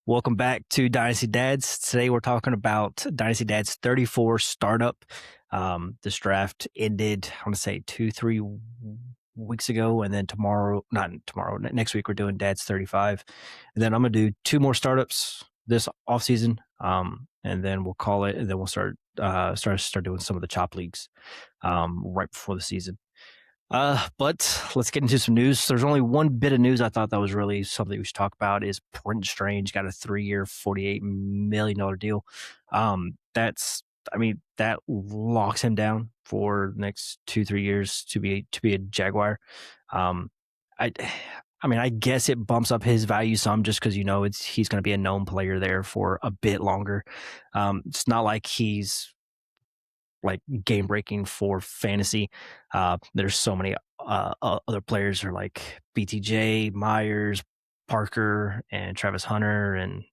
Welcome back to Dynasty Dads. Today we're talking about Dynasty Dads 34 startup. This draft ended, I want to say 2-3 weeks ago, and then not tomorrow, next week we're doing Dads 35. And then I'm going to do two more startups this offseason, and then we'll call it, and then we'll start doing some of the chop leagues right before the season. But let's get into some news. There's only one bit of news I thought that was really something we should talk about is Brenton Strange got a 3-year, $48 million deal. That locks him down for the next 2-3 years to be a Jaguar. I guess it bumps up his value some just because he's going to be a known player there for a bit longer. It's not like he's like game breaking for fantasy. There's so many other players are like BTJ, Myers, Parker, and Travis Hunter, and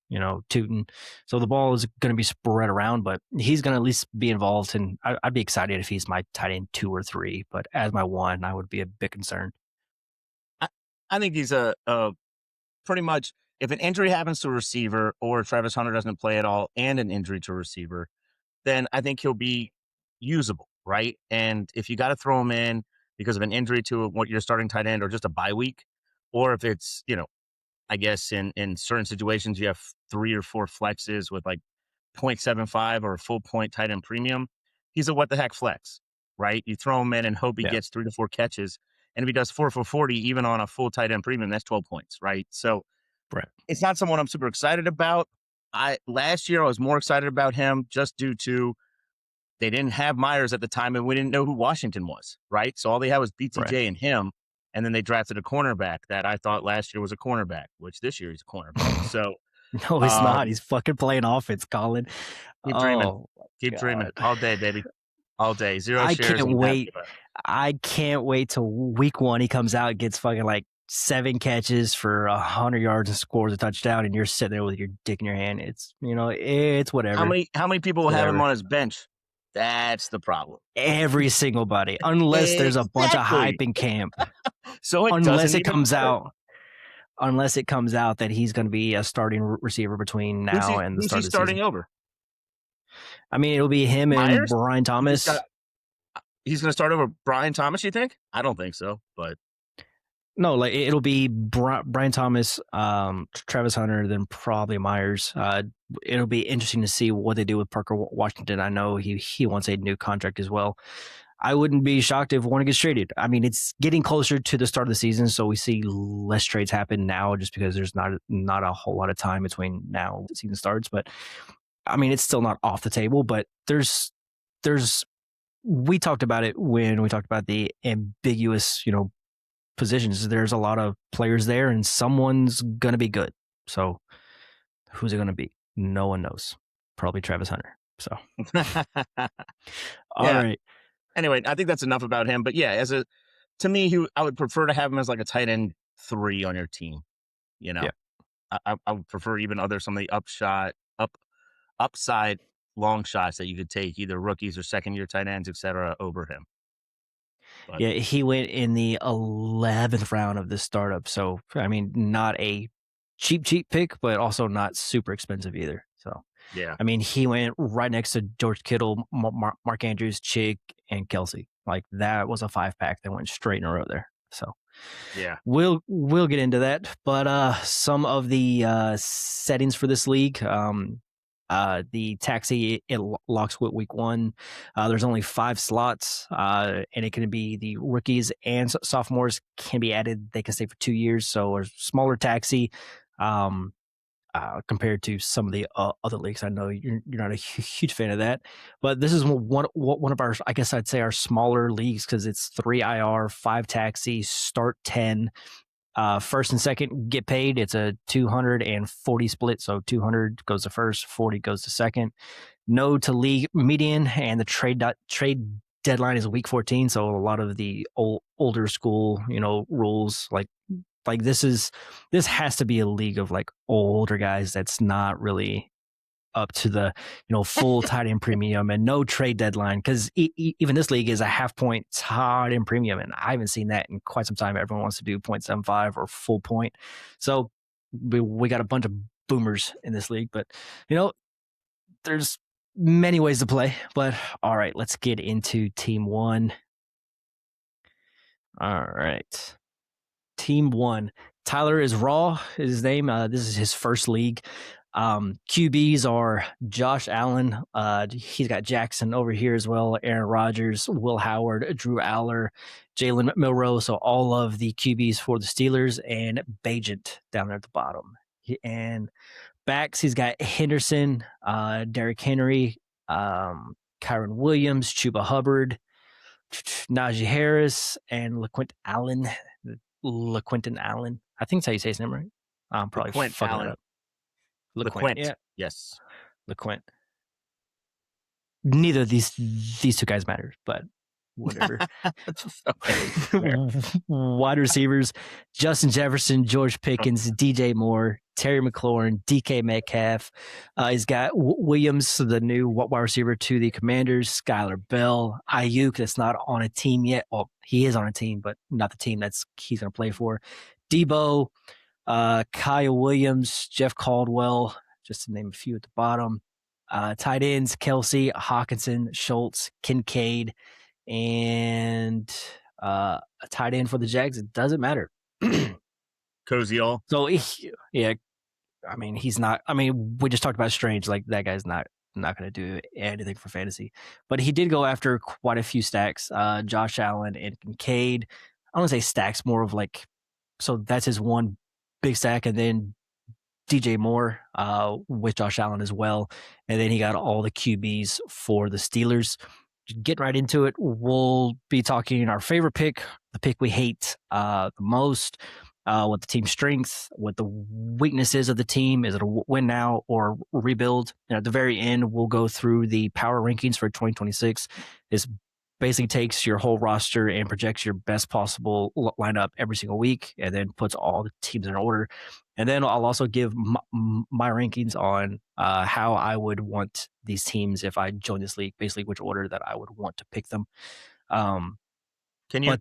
Tootin. So the ball is going to be spread around, but he's going to at least be involved. And I'd be excited if he's my tight end 2 or 3. But as my 1, I would be a bit concerned. I think he's a pretty much, if an injury happens to a receiver or Travis Hunter doesn't play at all and an injury to a receiver, then I think he'll be usable, right? And if you got to throw him in because of an injury to what you're starting tight end or just a bye week, or if it's, I guess in certain situations you have 3 or 4 flexes with like 0.75 or a full point tight end premium, he's a what the heck flex, right? You throw him in and hope he gets 3 to 4 catches. And if he does 4 for 40, even on a full tight end premium, that's 12 points, right? So It's not someone I'm super excited about. Last year I was more excited about him just due to they didn't have Myers at the time, and we didn't know who Washington was, right? So all they had was BTJ and him, and then they drafted a cornerback that I thought last year was a cornerback, which this year he's a cornerback. So no, he's not. He's fucking playing offense, Colin. Keep dreaming. Keep dreaming. All day, baby. All day. 0 shares. I can't wait till week 1 he comes out and gets fucking like 7 catches for 100 yards and scores a touchdown, and you're sitting there with your dick in your hand. It's it's whatever. How many people will have him on his bench? That's the problem. Every single buddy, unless there's a bunch of hype in camp. So unless it comes out that he's going to be a starting receiver between now and the start of the starting season. Over? I mean, it'll be him Myers? And Brian Thomas. He's going to start over Brian Thomas, you think? I don't think so, but no, like it'll be Brian Thomas, Travis Hunter, then probably Myers. It'll be interesting to see what they do with Parker Washington. I know he wants a new contract as well. I wouldn't be shocked if one gets traded. I mean, it's getting closer to the start of the season, so we see less trades happen now just because there's not a whole lot of time between now and the season starts. But I mean, it's still not off the table. But we talked about it when we talked about the ambiguous, positions. There's a lot of players there, and someone's gonna be good. So who's it gonna be? No one knows. Probably Travis Hunter. So all right. Anyway, I think that's enough about him. But yeah, to me, I would prefer to have him as like a tight end 3 on your team. I would prefer even some of the upside long shots that you could take, either rookies or second year tight ends, etc., over him. But yeah, he went in the 11th round of this startup. So, I mean, not a cheap pick, but also not super expensive either. So, yeah. I mean, he went right next to George Kittle, Mark Andrews, Chick, and Kelsey. Like, that was a 5-pack that went straight in a row there. So, yeah, we'll get into that. But some of the settings for this league, the taxi, it locks with week 1. There's only 5 slots, and it can be the rookies and sophomores can be added. They can stay for 2 years. So a smaller taxi compared to some of the other leagues. I know you're not a huge fan of that, but this is one of our, I guess I'd say our smaller leagues because it's 3 IR, 5 taxi, start 10. First and second get paid. It's a 240 split. So 200 goes to first, 40 goes to second. No to league median, and the trade deadline is week 14. So a lot of the older school, rules like this has to be a league of like older guys that's not really up to the full tight end premium and no trade deadline, because even this league is a half point tight end premium, and I haven't seen that in quite some time. Everyone wants to do 0.75 or full point. So we got a bunch of boomers in this league, but there's many ways to play. But all right, let's get into team one. All right. Team one. Tyler is Raw, is his name. This is his first league. QBs are Josh Allen. He's got Jackson over here as well. Aaron Rodgers, Will Howard, Drew Aller, Jalen Milroe. So all of the QBs for the Steelers, and Bajent down there at the bottom. And backs, he's got Henderson, Derrick Henry, Kyron Williams, Chuba Hubbard, Najee Harris, and LaQuinton Allen. I think that's how you say his name, right? I'm probably LaQuint fucking Allen. it up. LaQuint. Yeah. Yes. LaQuint. Neither of these two guys matter, but whatever. Wide receivers, Justin Jefferson, George Pickens, DJ Moore, Terry McLaurin, DK Metcalf. He's got Williams, the new wide receiver to the Commanders, Skylar Bell, Ayuk, that's not on a team yet. Well, he is on a team, but not the team he's going to play for. Debo, Kyle Williams, Jeff Caldwell, just to name a few at the bottom. Tight ends, Kelsey, Hawkinson, Schultz, Kincaid, and a tight end for the Jags. It doesn't matter. Koziol. So, yeah, I mean, he's not. I mean, we just talked about Strange. Like, that guy's not going to do anything for fantasy. But he did go after quite a few stacks. Josh Allen and Kincaid. I don't want to say stacks, more of like, so that's his one big stack, and then DJ Moore with Josh Allen as well. And then he got all the QBs for the Steelers. Get right into it. We'll be talking our favorite pick, the pick we hate the most, what the team's strength, what the weaknesses of the team. Is it a win now or rebuild? And at the very end, we'll go through the power rankings for 2026. This basically takes your whole roster and projects your best possible lineup every single week, and then puts all the teams in order. And then I'll also give my rankings on how I would want these teams if I join this league, basically which order that I would want to pick them. Can you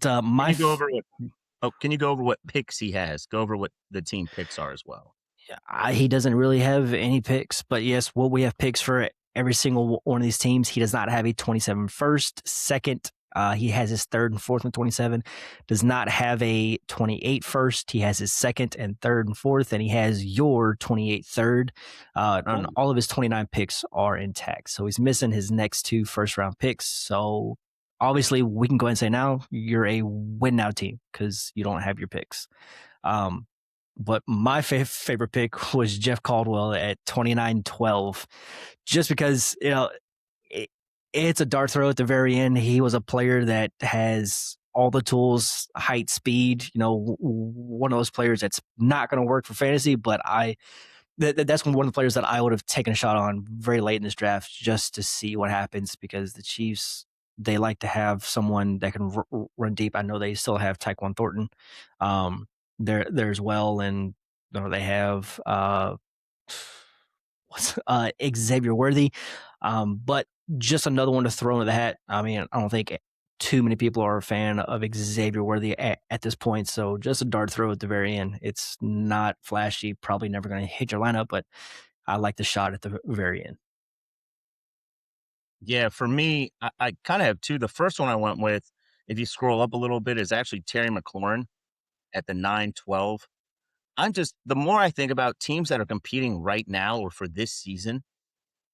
go over what picks he has? Go over what the team picks are as well. Yeah, he doesn't really have any picks, but yes, we have picks for every single one of these teams. He does not have a 27 first, second. He has his third and fourth and 27. Does not have a 28 first. He has his second and third and fourth, and he has your 28 third. And all of his 29 picks are intact. So he's missing his next two first round picks. So obviously we can go ahead and say now you're a win now team because you don't have your picks. But my favorite pick was Jeff Caldwell at 29-12, just because, it's a dart throw at the very end. He was a player that has all the tools, height, speed, one of those players that's not going to work for fantasy, but that's one of the players that I would have taken a shot on very late in this draft just to see what happens, because the Chiefs, they like to have someone that can run deep. I know they still have Tyquan Thornton there as well, and they have Xavier Worthy, but just another one to throw into the hat. I mean, I don't think too many people are a fan of Xavier Worthy at this point, so just a dart throw at the very end. It's not flashy, probably never going to hit your lineup, but I like the shot at the very end. Yeah, for me, I kind of have two. The first one I went with, if you scroll up a little bit, is actually Terry McLaurin at the 9-12. The more I think about teams that are competing right now or for this season,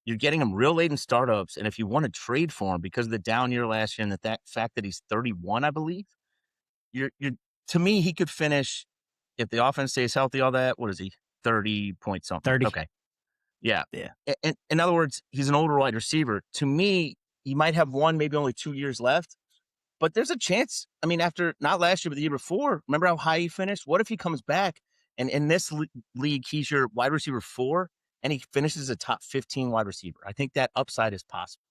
you're getting him real late in startups. And if you want to trade for him because of the down year last year and that fact that he's 31, I believe, to me, he could finish, if the offense stays healthy, all that, what is he? 30 point something. 30. Okay. Yeah. Yeah. In other words, he's an older wide receiver. To me, he might have one, maybe only 2 years left, but there's a chance. I mean, after not last year, but the year before, remember how high he finished? What if he comes back and in this league, he's your wide receiver 4 and he finishes a top 15 wide receiver? I think that upside is possible.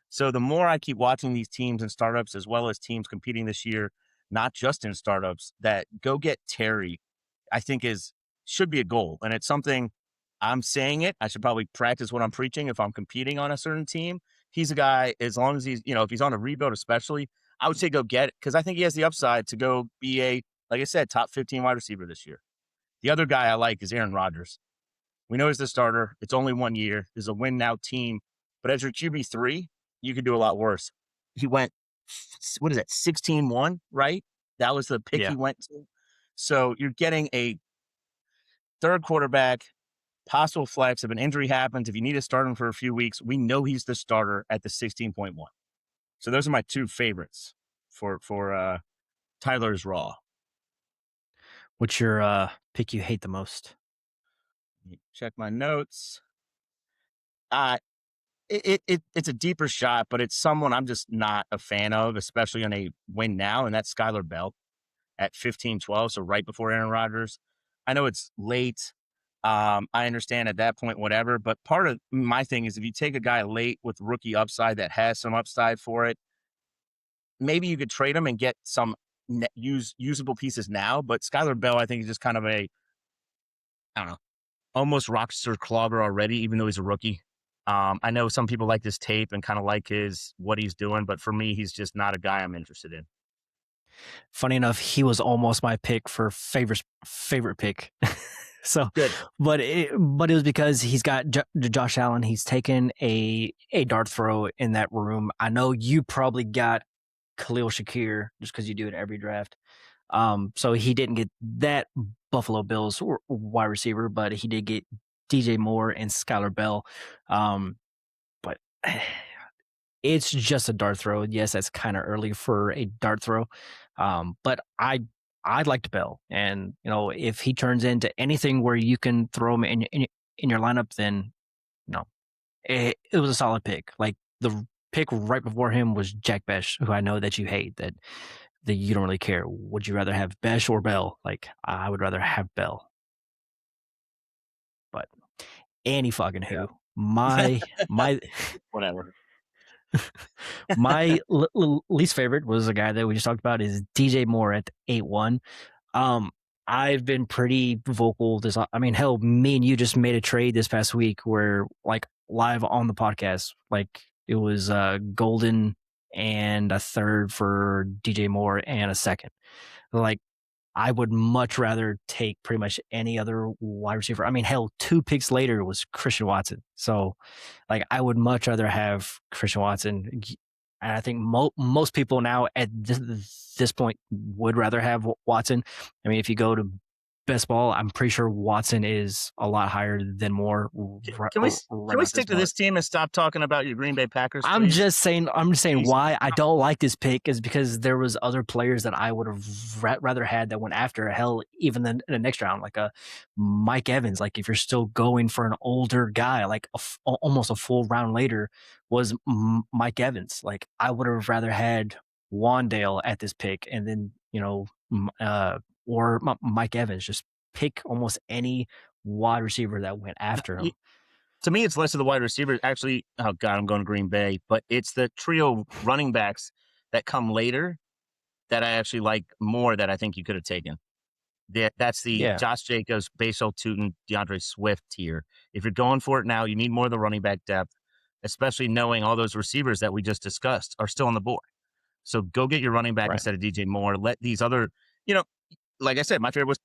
So the more I keep watching these teams and startups, as well as teams competing this year, not just in startups, that go get Terry, I think should be a goal. And it's something I'm saying it. I should probably practice what I'm preaching if I'm competing on a certain team. He's a guy, as long as he's, if he's on a rebuild especially, I would say go get it, because I think he has the upside to go be like I said, top 15 wide receiver this year. The other guy I like is Aaron Rodgers. We know he's the starter. It's only 1 year. There's a win now team, but as your QB3, you could do a lot worse. He went, what is that, 16-1, right? That was the pick Yeah. he went to. So you're getting a third quarterback, possible flex. If an injury happens, if you need to start him for a few weeks, we know he's the starter at the 16.1. So those are my two favorites for Tyler's Raw. What's your pick you hate the most? Check my notes. Uh, it's a deeper shot, but it's someone I'm just not a fan of, especially on a win now, and that's Skylar Bell at 15-12, so right before Aaron Rodgers. I know it's late. I understand at that point, whatever, but part of my thing is if you take a guy late with rookie upside that has some upside for it, maybe you could trade him and get some usable pieces now. But Skylar Bell, I think, is just kind of I don't know, almost roster clogger already, even though he's a rookie. I know some people like this tape and kind of like what he's doing, but for me, he's just not a guy I'm interested in. Funny enough, he was almost my pick for favorite pick. So, Good. but it was because he's got Josh Allen. He's taken a dart throw in that room. I know you probably got Khalil Shakir just because you do it every draft. So he didn't get that Buffalo Bills wide receiver, but he did get DJ Moore and Skylar Bell. But it's just a dart throw. Yes, that's kind of early for a dart throw. But I liked Bell, and if he turns into anything where you can throw him in your lineup, then it was a solid pick. Like the pick right before him was Jack Besh, who I know that you hate, that you don't really care. Would you rather have Besh or Bell? Like I would rather have Bell, but any fucking Yeah. who. My Whatever. my least favorite was a guy that we just talked about is DJ Moore at 8-1. I've been pretty vocal hell, me and you just made a trade this past week where like live on the podcast, like it was Golden and a third for DJ Moore and a second. Like I would much rather take pretty much any other wide receiver. I mean, hell, 2 picks later was Christian Watson. So like I would much rather have Christian Watson. And I think most people now at this point would rather have Watson. I mean, if you go to best ball, I'm pretty sure Watson is a lot higher than Moore. Can we stick to this team and stop talking about your Green Bay Packers, please? I'm just saying Please. why I don't like this pick is because there was other players that I would have rather had that went after, hell, even in the next round, like a Mike Evans. Like if you're still going for an older guy, like almost a full round later was Mike Evans. Like I would have rather had Wandale at this pick, and then or Mike Evans. Just pick almost any wide receiver that went after him. To me, it's less of the wide receivers. Actually, oh God, I'm going to Green Bay, but it's the trio running backs that come later that I actually like more that I think you could have taken. That's the Josh Jacobs, Basal Tootin, DeAndre Swift tier. If you're going for it now, you need more of the running back depth, especially knowing all those receivers that we just discussed are still on the board. So go get your running back instead of DJ Moore. Let these other, like I said, my favorite was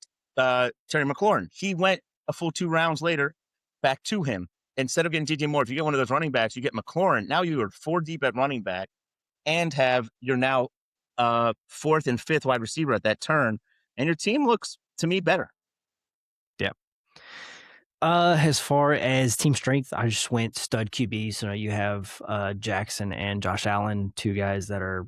Terry McLaurin. He went a full 2 rounds later back to him. Instead of getting DJ Moore, if you get one of those running backs, you get McLaurin. Now you are 4 deep at running back and have your now 4th and 5th wide receiver at that turn. And your team looks, to me, better. Yeah. As far as team strength, I just went stud QBs. So you have Jackson and Josh Allen, 2 guys that are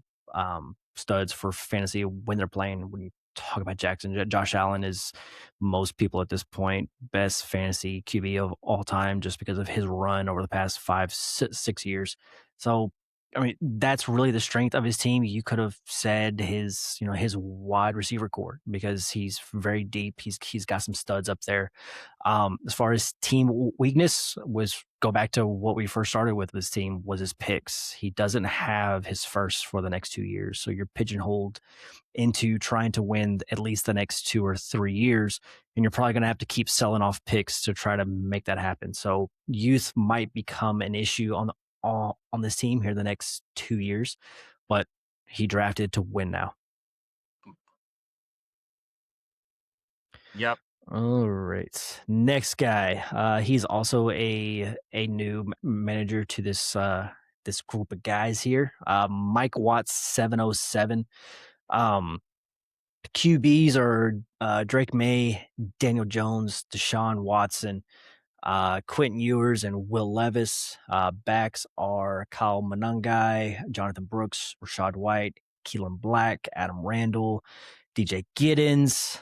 studs for fantasy when they're playing. When you talk about Jackson, Josh Allen is most people at this point best fantasy QB of all time just because of his run over the past 5-6 years. So I mean, that's really the strength of his team. You could have said his wide receiver core because he's very deep. He's got some studs up there. As far as team weakness was, go back to what we first started with this team was his picks. He doesn't have his first for the next 2 years. So you're pigeonholed into trying to win at least the next 2 or 3 years. And you're probably going to have to keep selling off picks to try to make that happen. So youth might become an issue on this team here the next 2 years, but he drafted to win now. Yep. All right. Next guy. He's also a new manager to this group of guys here. Mike Watts 707. Um QBs are Drake May, Daniel Jones, Deshaun Watson, Quentin Ewers, and Will Levis. Backs are Kyle Monangai, Jonathan Brooks, Rashad White, Keelan Black, Adam Randall, DJ Giddens.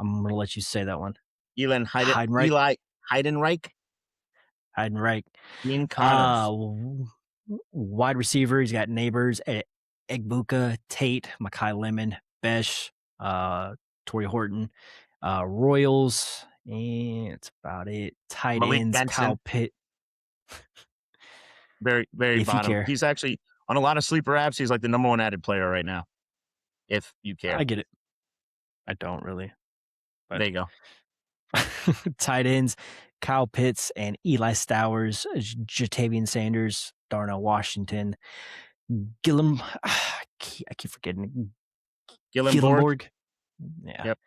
I'm gonna let you say that one. Elon Heidenreich. Eli Heidenreich Heidenreich. in Uh, Connors. Wide receiver, he's got Neighbors, Egbuka, Tate, Makai Lemon, Besh, Torrey Horton, Royals, and that's about it. Tight Malik ends, Benson, Kyle Pitt, very if you bottom. care. He's actually on a lot of sleeper apps. He's like the number one added player right now. If you care, I get it. I don't really, but there you go. tight ends, Kyle Pitts and Eli Stowers, Jatavian Sanders, Darnell Washington, Gillum. I keep forgetting Gillenborg, Gillenborg. Yeah. yep,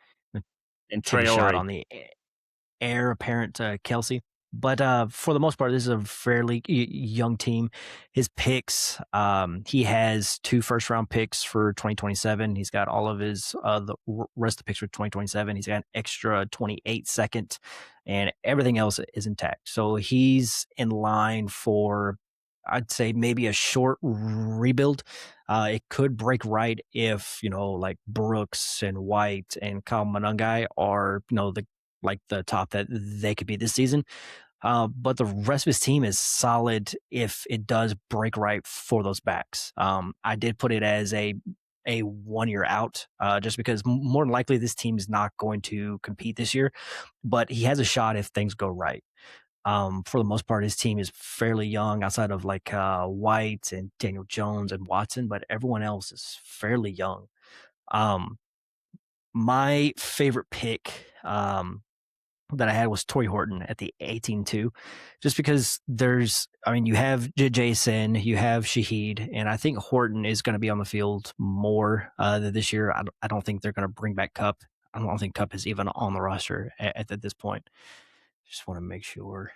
and Take a shot on Traore. the heir apparent to Kelsey. But for the most part, this is a fairly young team. His picks, he has 2 first-round picks for 2027. He's got all of his the rest of the picks for 2027. He's got an extra 28 second, and everything else is intact. So he's in line for, I'd say, maybe a short rebuild. It could break right if, like Brooks and White and Kyle Monangai are, the top that they could be this season. But the rest of his team is solid if it does break right for those backs. I did put it as a 1 year out, just because more than likely this team is not going to compete this year, but he has a shot if things go right. For the most part, his team is fairly young outside of like White and Daniel Jones and Watson, but everyone else is fairly young. Um, my favorite pick, that I had was Torrey Horton at the 18-2, just because you have Jason, you have Shaheed, and I think Horton is going to be on the field more this year. I don't think they're going to bring back Cup. I don't think Cup is even on the roster at this point. Just want to make sure.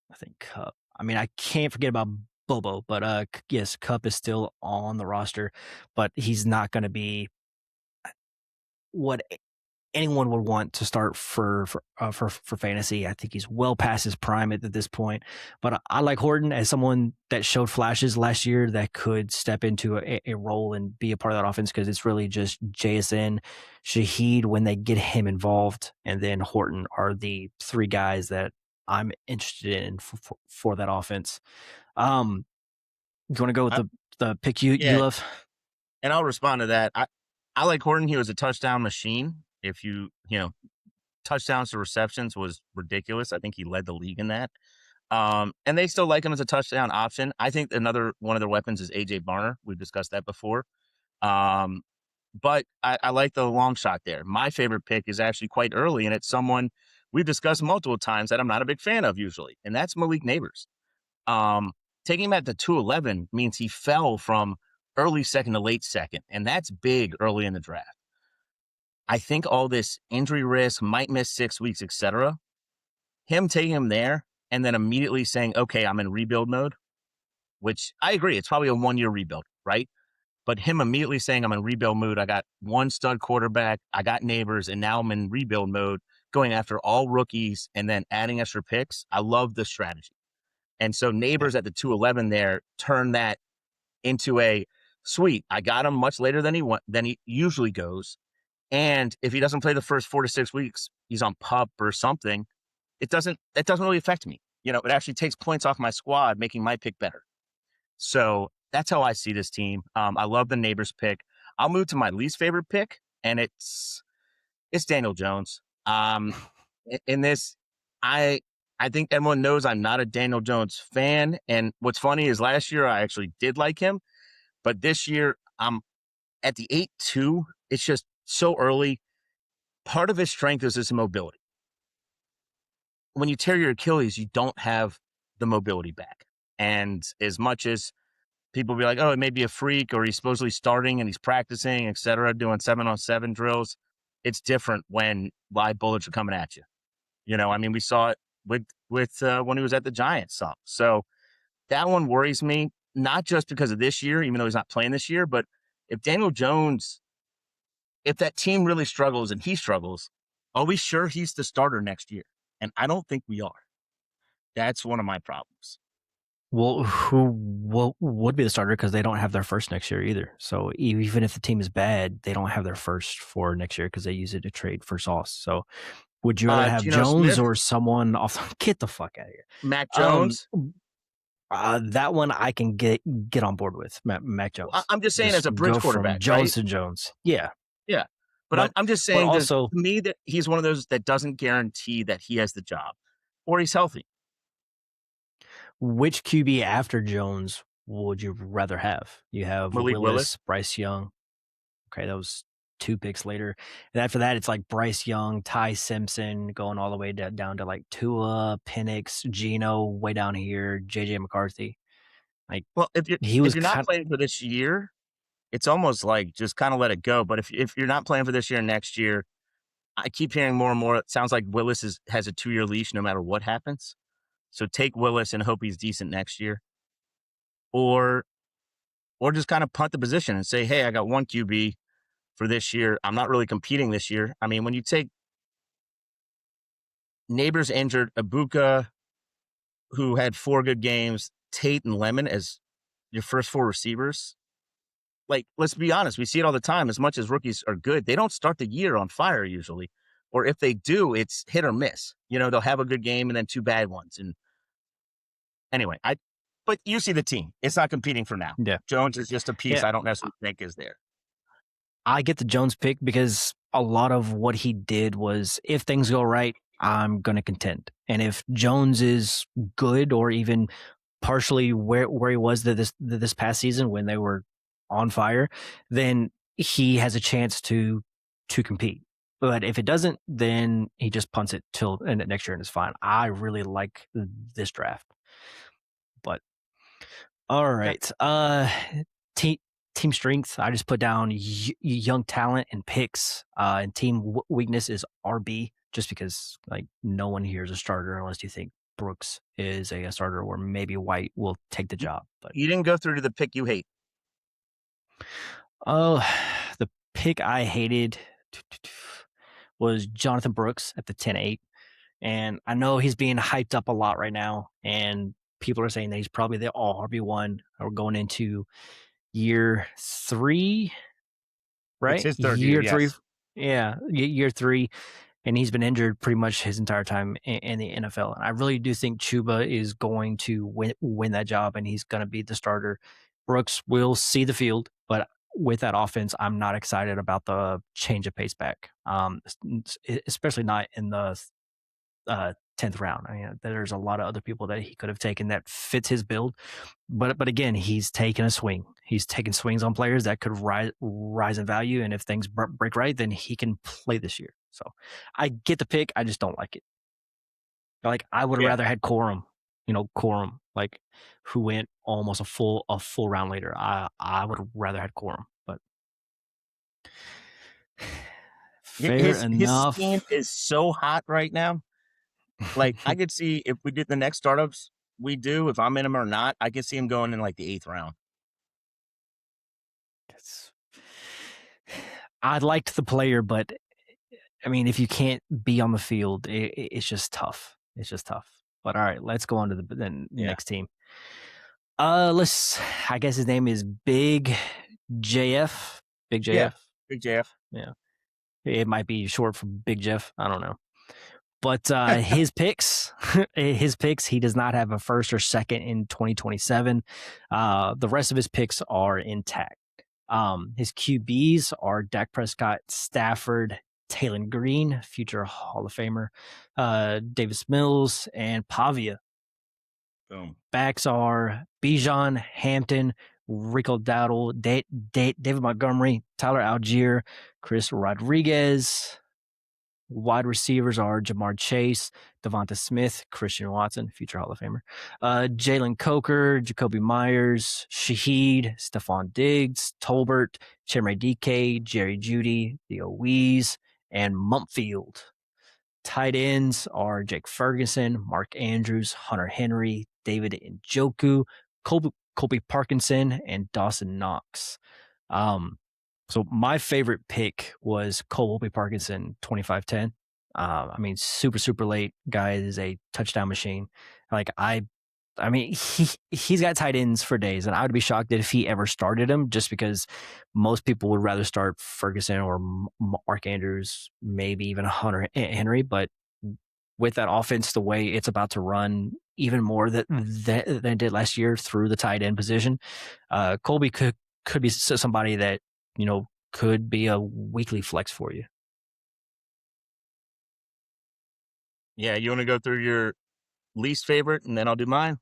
I think Cup. I can't forget about Bobo, but yes, Cup is still on the roster, but he's not going to be what anyone would want to start for fantasy. I think he's well past his prime at this point. But I like Horton as someone that showed flashes last year that could step into a role and be a part of that offense, because it's really just JSN, Shaheed when they get him involved, and then Horton are the 3 guys that I'm interested in for that offense. You want to go with I, the pick you yeah, love? and I'll respond to that. I like Horton. He was a touchdown machine. If you touchdowns to receptions was ridiculous. I think he led the league in that. And they still like him as a touchdown option. I think another one of their weapons is AJ Barner. We've discussed that before. But I like the long shot there. My favorite pick is actually quite early, and it's someone we've discussed multiple times that I'm not a big fan of usually, and that's Malik Neighbors. Taking him at the 211 means he fell from early second to late second, and that's big early in the draft. I think all this injury risk, might miss 6 weeks, etc. Him taking him there and then immediately saying, okay, I'm in rebuild mode, which I agree, it's probably a 1-year rebuild, right? But him immediately saying, I'm in rebuild mode. I got one stud quarterback. I got Neighbors, and now I'm in rebuild mode, going after all rookies and then adding extra picks. I love the strategy. And so Neighbors at the 211 there turned that into a sweet. I got him much later than he usually goes. And if he doesn't play the first 4 to 6 weeks, he's on PUP or something. It doesn't really affect me. It actually takes points off my squad, making my pick better. So that's how I see this team. I love the Neighbors pick. I'll move to my least favorite pick, and it's Daniel Jones. In this, I think everyone knows I'm not a Daniel Jones fan. And what's funny is last year I actually did like him, but this year I'm at the 8-2. It's just so early. Part of his strength is his mobility. When you tear your Achilles, you don't have the mobility back. And as much as people be like, oh, it may be a freak, or he's supposedly starting and he's practicing, etc., doing 7-on-7 drills, it's different when live bullets are coming at you. I mean, we saw it with when he was at the Giants. So that one worries me, not just because of this year, even though he's not playing this year, but if Daniel Jones, if that team really struggles and he struggles, are we sure he's the starter next year? And I don't think we are. That's one of my problems. Well, who would be the starter because they don't have their first next year either. So even if the team is bad, they don't have their first for next year because they use it to trade for Sauce. So would you rather have Geno Jones Smith, or someone off? Get the fuck out of here. Mac Um, Jones. that one I can get on board with Mac Jones. I'm just saying Just as a bridge go from quarterback, Jones right? to Jones. Yeah, Yeah. But I'm but I'm just but saying to also me that he's one of those that doesn't guarantee that he has the job or he's healthy. which QB after Jones would you rather have? You have Malik Willis. Willis, Bryce Young. Okay, that was 2 picks later. And after that, it's like Bryce Young, Ty Simpson, going all the way down to like Tua, Penix, Geno, way down here, JJ McCarthy. Like Well, if you're he if was you're not kind playing for this year, it's almost like just kind of let it go. But if you're not playing for this year and next year, I keep hearing more and more. It sounds like Willis has a 2-year leash no matter what happens. So take Willis and hope he's decent next year, or just kind of punt the position and say, hey, I got one QB for this year. I'm not really competing this year. I mean, when you take Neighbors injured, Ibuka, who had 4 good games, Tate and Lemon as your first 4 receivers. Like, let's be honest, we see it all the time. As much as rookies are good, they don't start the year on fire usually. Or if they do, it's hit or miss. They'll have a good game and then 2 bad ones. And anyway, but you see the team. It's not competing for now. yeah. Jones is just a piece Yeah. I don't necessarily think is there. I get the Jones pick because a lot of what he did was if things go right, I'm going to contend. And if Jones is good or even partially where he was this past season when they were on fire, then he has a chance to compete. But if it doesn't, then he just punts it till next year and it's fine. I really like this draft. But all Okay. right. Team team strength. I just put down young talent and picks. And team weakness is RB, just because like no one here is a starter unless you think Brooks is a starter, or maybe White will take the job. But You didn't go through to the pick you hate. oh, the pick I hated was Jonathan Brooks at the 10-8. And I know he's being hyped up a lot right now, and people are saying that he's probably the all RB1 or going into year 3, It's right? his 3rd year, Year 3. yes. Yeah, year 3. And he's been injured pretty much his entire time in the NFL. And I really do think Chuba is going to win that job, and he's going to be the starter. Brooks will see the field, but with that offense, I'm not excited about the change of pace back, especially not in the 10th round. I mean, there's a lot of other people that he could have taken that fits his build, but again, he's taken a swing. He's taken swings on players that could rise in value, and if things break right, then he can play this year. So I get the pick. I just don't like it. Like I would have Yeah. rather had Corum, like who went almost a full round later. I would have rather had Corum, but fair His enough. scheme is so hot right now. Like, I could see if we did the next startups we do, if I'm in them or not, I could see him going in like the 8th round. I liked the player, but I mean, if you can't be on the field, it's just tough. It's just tough. But all right, let's go on to the next team. I guess his name is Big JF. Big JF. Yeah, Big JF. Yeah. It might be short for Big Jeff. I don't know. But his picks, he does not have a first or second in 2027. The rest of his picks are intact. His QBs are Dak Prescott, Stafford, Taylor Green, future Hall of Famer, Davis Mills, and Pavia. Boom. Backs are Bijan, Hampton, Rico Dowdle, David Montgomery, Tyler Algier, Chris Rodriguez. Wide receivers are Jamar Chase, Devonta Smith, Christian Watson, future Hall of Famer, Jalen Coker, Jacoby Myers, Shaheed, Stephon Diggs, Tolbert, Chimere DK, Jerry Jeudy, Theo Wease, and Mumpfield. Tight ends are Jake Ferguson, Mark Andrews, Hunter Henry, David Njoku, Colby Parkinson, and Dawson Knox. So my favorite pick was Colby Parkinson, 25-10. I mean, super, super late. Guy is a touchdown machine. I mean, he's got tight ends for days, and I would be shocked if he ever started him, just because most people would rather start Ferguson or Mark Andrews, maybe even Hunter Henry. But with that offense, the way it's about to run, even more than it did last year through the tight end position, Colby could be somebody that could be a weekly flex for you. Yeah, you want to go through your least favorite, and then I'll do mine?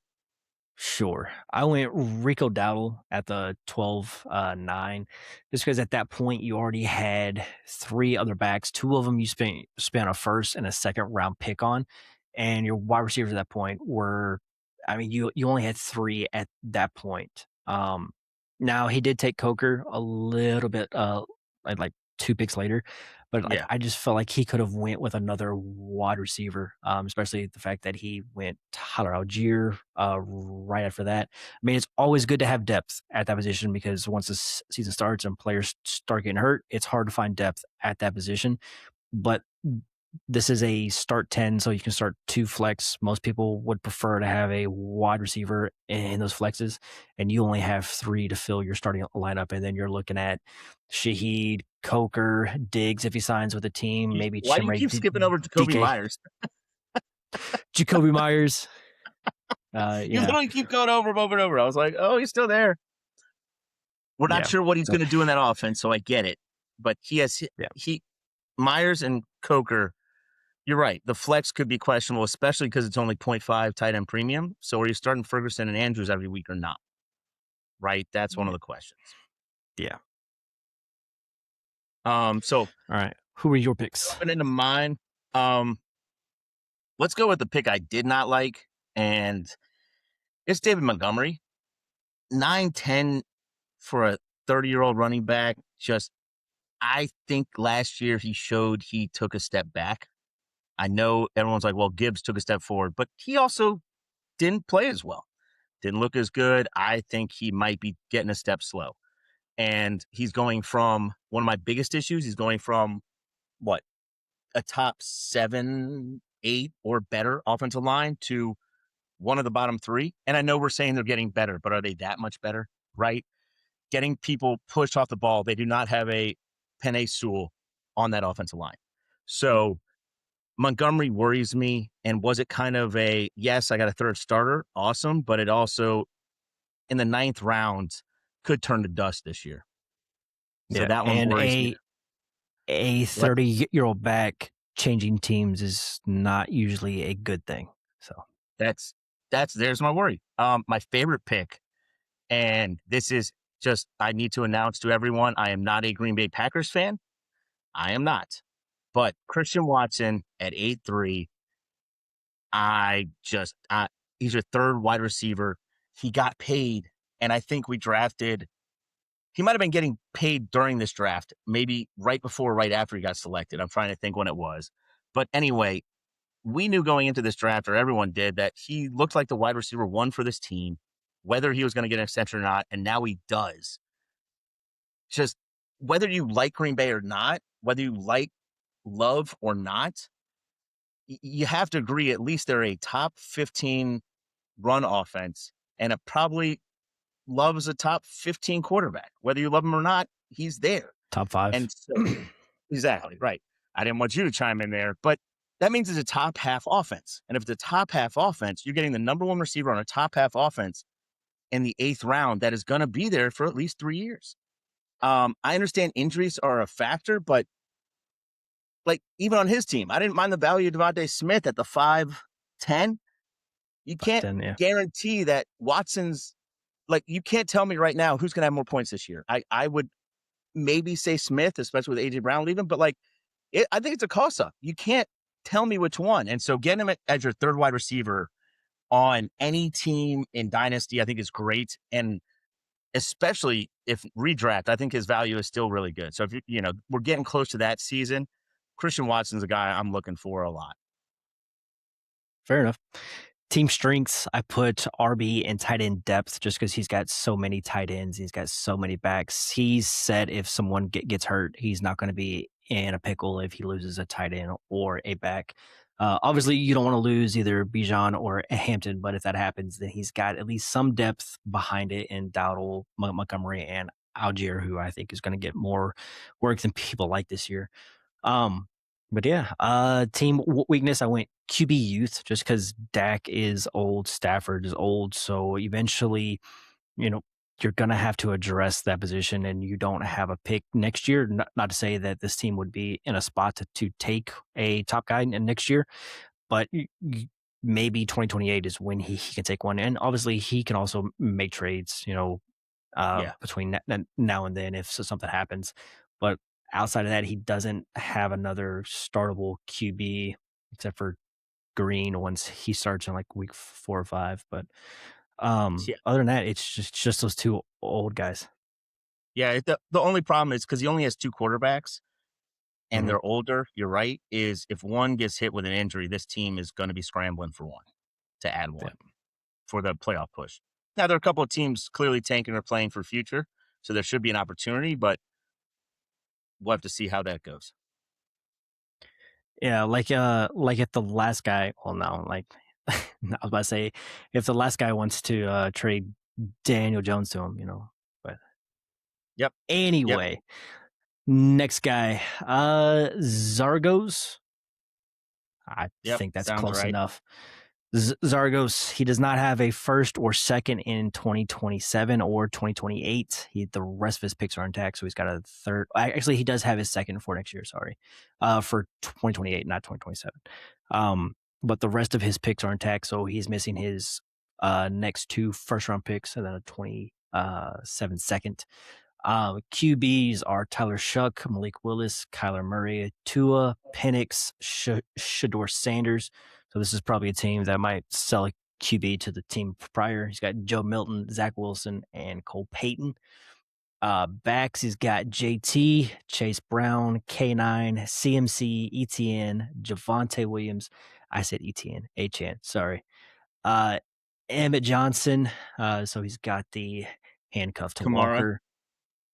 Sure. I went Rico Dowdle at the 12-9, just because at that point you already had three other backs. Two of them you spent a first and a second round pick on, and your wide receivers at that point were, I mean, you only had three at that point. Now he did take Coker a little bit, like 2 picks later, but Yeah. I just felt like he could have went with another wide receiver, especially the fact that he went Tyler Algier right after that. I mean, it's always good to have depth at that position, because once the season starts and players start getting hurt, it's hard to find depth at that position. But this is a start 10, so you can start 2 flex. Most people would prefer to have a wide receiver in those flexes, and you only have 3 to fill your starting lineup. And then you're looking at Shaheed, Coker, Diggs if he signs with a team, maybe Why do you Chimray, keep skipping over Jacoby DK, Myers? Jacoby Myers. You literally keep going over him over and over. I was like, oh, he's still there. We're not sure what he's going to do in that offense, so I get it. But Myers and Coker, you're right. The flex could be questionable, especially because it's only 0.5 tight end premium. So are you starting Ferguson and Andrews every week or not? Right? That's one of the questions. Yeah. So all right. Who are your picks? Jumping into mine. Let's go with the pick I did not like, and it's David Montgomery. 9-10 for a 30-year-old running back. I think last year he showed he took a step back. I know everyone's like, well, Gibbs took a step forward, but he also didn't play as well. Didn't look as good. I think he might be getting a step slow. And he's going from one of my biggest issues. He's going from a top 7, 8 or better offensive line to one of the bottom 3. And I know we're saying they're getting better, but are they that much better? Right? Getting people pushed off the ball. They do not have a Penei Sewell on that offensive line. So Montgomery worries me. And was it kind of yes, I got a third starter. Awesome. But it also, in the 9th round, could turn to dust this year. So that one worries me. A 30-year-old back changing teams is not usually a good thing. So there's my worry. My favorite pick, and this is just, I need to announce to everyone, I am not a Green Bay Packers fan. I am not. But Christian Watson at 8-3, he's your third wide receiver. He got paid, and I think he might have been getting paid during this draft, maybe right before, right after he got selected. I'm trying to think when it was. But anyway, we knew going into this draft, or everyone did, that he looked like the wide receiver 1 for this team, whether he was going to get an extension or not, and now he does. Just whether you like Green Bay or not, whether you like Love or not, you have to agree at least they're a top 15 run offense, and probably Love is a top 15 quarterback. Whether you love him or not, he's there. Top 5. And so, exactly, right. I didn't want you to chime in there, but that means it's a top half offense. And if it's a top half offense, you're getting the number 1 receiver on a top half offense in the 8th round that is going to be there for at least 3 years. I understand injuries are a factor, but even on his team, I didn't mind the value of Devontae Smith at the 5-10. You can't guarantee that Watson's, you can't tell me right now who's going to have more points this year. I would maybe say Smith, especially with A.J. Brown leaving, but I think it's a toss-up. You can't tell me which one. And so getting him as your third wide receiver on any team in Dynasty, I think is great. And especially if redraft, I think his value is still really good. So if we're getting close to that season, Christian Watson's a guy I'm looking for a lot. Fair enough. Team strengths, I put RB and tight end depth just because he's got so many tight ends. He's got so many backs. He's said if someone gets hurt, he's not going to be in a pickle if he loses a tight end or a back. Obviously, you don't want to lose either Bijan or Hampton, but if that happens, then he's got at least some depth behind it in Dowdle, Montgomery, and Algier, who I think is going to get more work than people like this year. Um, but yeah, team weakness, I went QB youth just because Dak is old, Stafford is old. So eventually, you know, you're going to have to address that position and you don't have a pick next year. Not to say that this team would be in a spot to take a top guy in next year, but maybe 2028 is when he can take one. And obviously, he can also make trades, Yeah. between now and then if something happens. But outside of that, he doesn't have another startable QB except for Green once he starts in like week 4 or 5. But Yeah. other than that, it's just those two old guys. Yeah. The only problem is because he only has two quarterbacks and Mhm. they're older. You're right. Is if one gets hit with an injury, this team is going to be scrambling for one to add Yeah. one for the playoff push. Now, there are a couple of teams clearly tanking or playing for future. So there should be an opportunity, but we'll have to see how that goes. Yeah, like if the last guy, well, no, like I was about to say, if the last guy wants to trade Daniel Jones to him, But Yep. Yep. anyway, next guy, Zargos. I Yep. think that's Sounds close right. enough. Zargos, he does not have a first or second in 2027 or 2028. The rest of his picks are intact, so he's got a third. Actually, he does have his second for next year. Sorry, for 2028, not 2027. But the rest of his picks are intact, so he's missing his next two first round picks and then a 27 second. QBs are Tyler Shuck, Malik Willis, Kyler Murray, Tua, Penix, Shador Sanders. So this is probably a team that might sell a QB to the team prior. He's got Joe Milton, Zach Wilson, and Cole Payton. Backs, he's got JT, Chase Brown, K9, CMC, ETN, Javante Williams. I said ETN, HN, sorry. Uh, Emmett Johnson. So he's got the handcuff to Kamara. Walker.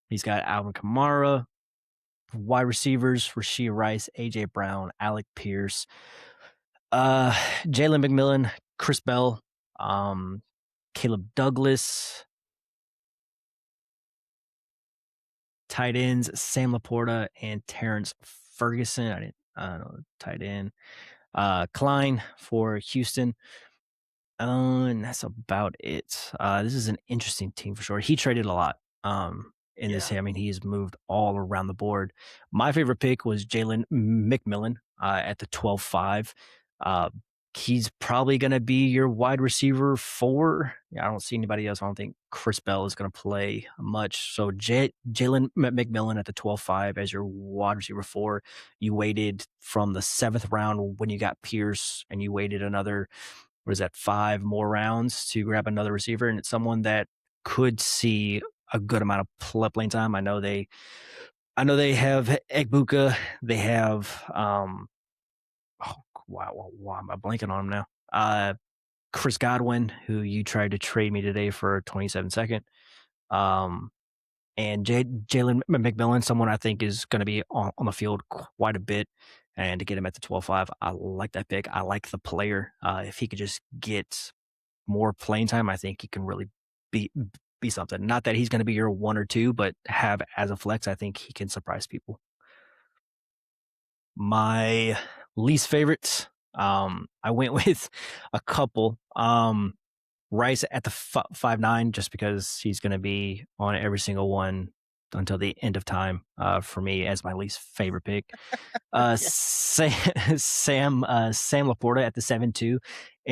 He's got Alvin Kamara, wide receivers, Rashee Rice, AJ Brown, Alec Pierce, Jalen McMillan, Chris Bell, um, Caleb Douglas, tight ends, Sam Laporta and Terrence Ferguson. I don't know, tight end. Klein for Houston. And that's about it. This is an interesting team for sure. He traded a lot. In this, Yeah. I mean, he's moved all around the board. My favorite pick was Jalen McMillan at the 12-5. Uh, he's probably going to be your wide receiver 4. I don't see anybody else. I don't think Chris Bell is going to play much. So Jalen McMillan at the 12-5 as your wide receiver 4. You waited from the 7th round when you got Pierce, and you waited another, what is that, 5 more rounds to grab another receiver, and it's someone that could see a good amount of playing time. I know they have Egbuka. They have oh wow, why am I blanking on him now? Chris Godwin, who you tried to trade me today for 27 second. And Jalen McMillan, someone I think is going to be on the field quite a bit. And to get him at the 12-5, I like that pick. I like the player. If he could just get more playing time, I think he can really be something. Not that he's going to be your 1 or 2, but have as a flex, I think he can surprise people. My least favorites, I went with a couple. Rice at the 5'9", just because he's going to be on every single one until the end of time. For me, as my least favorite pick. Yeah. Sam Laporta at the 7-2, and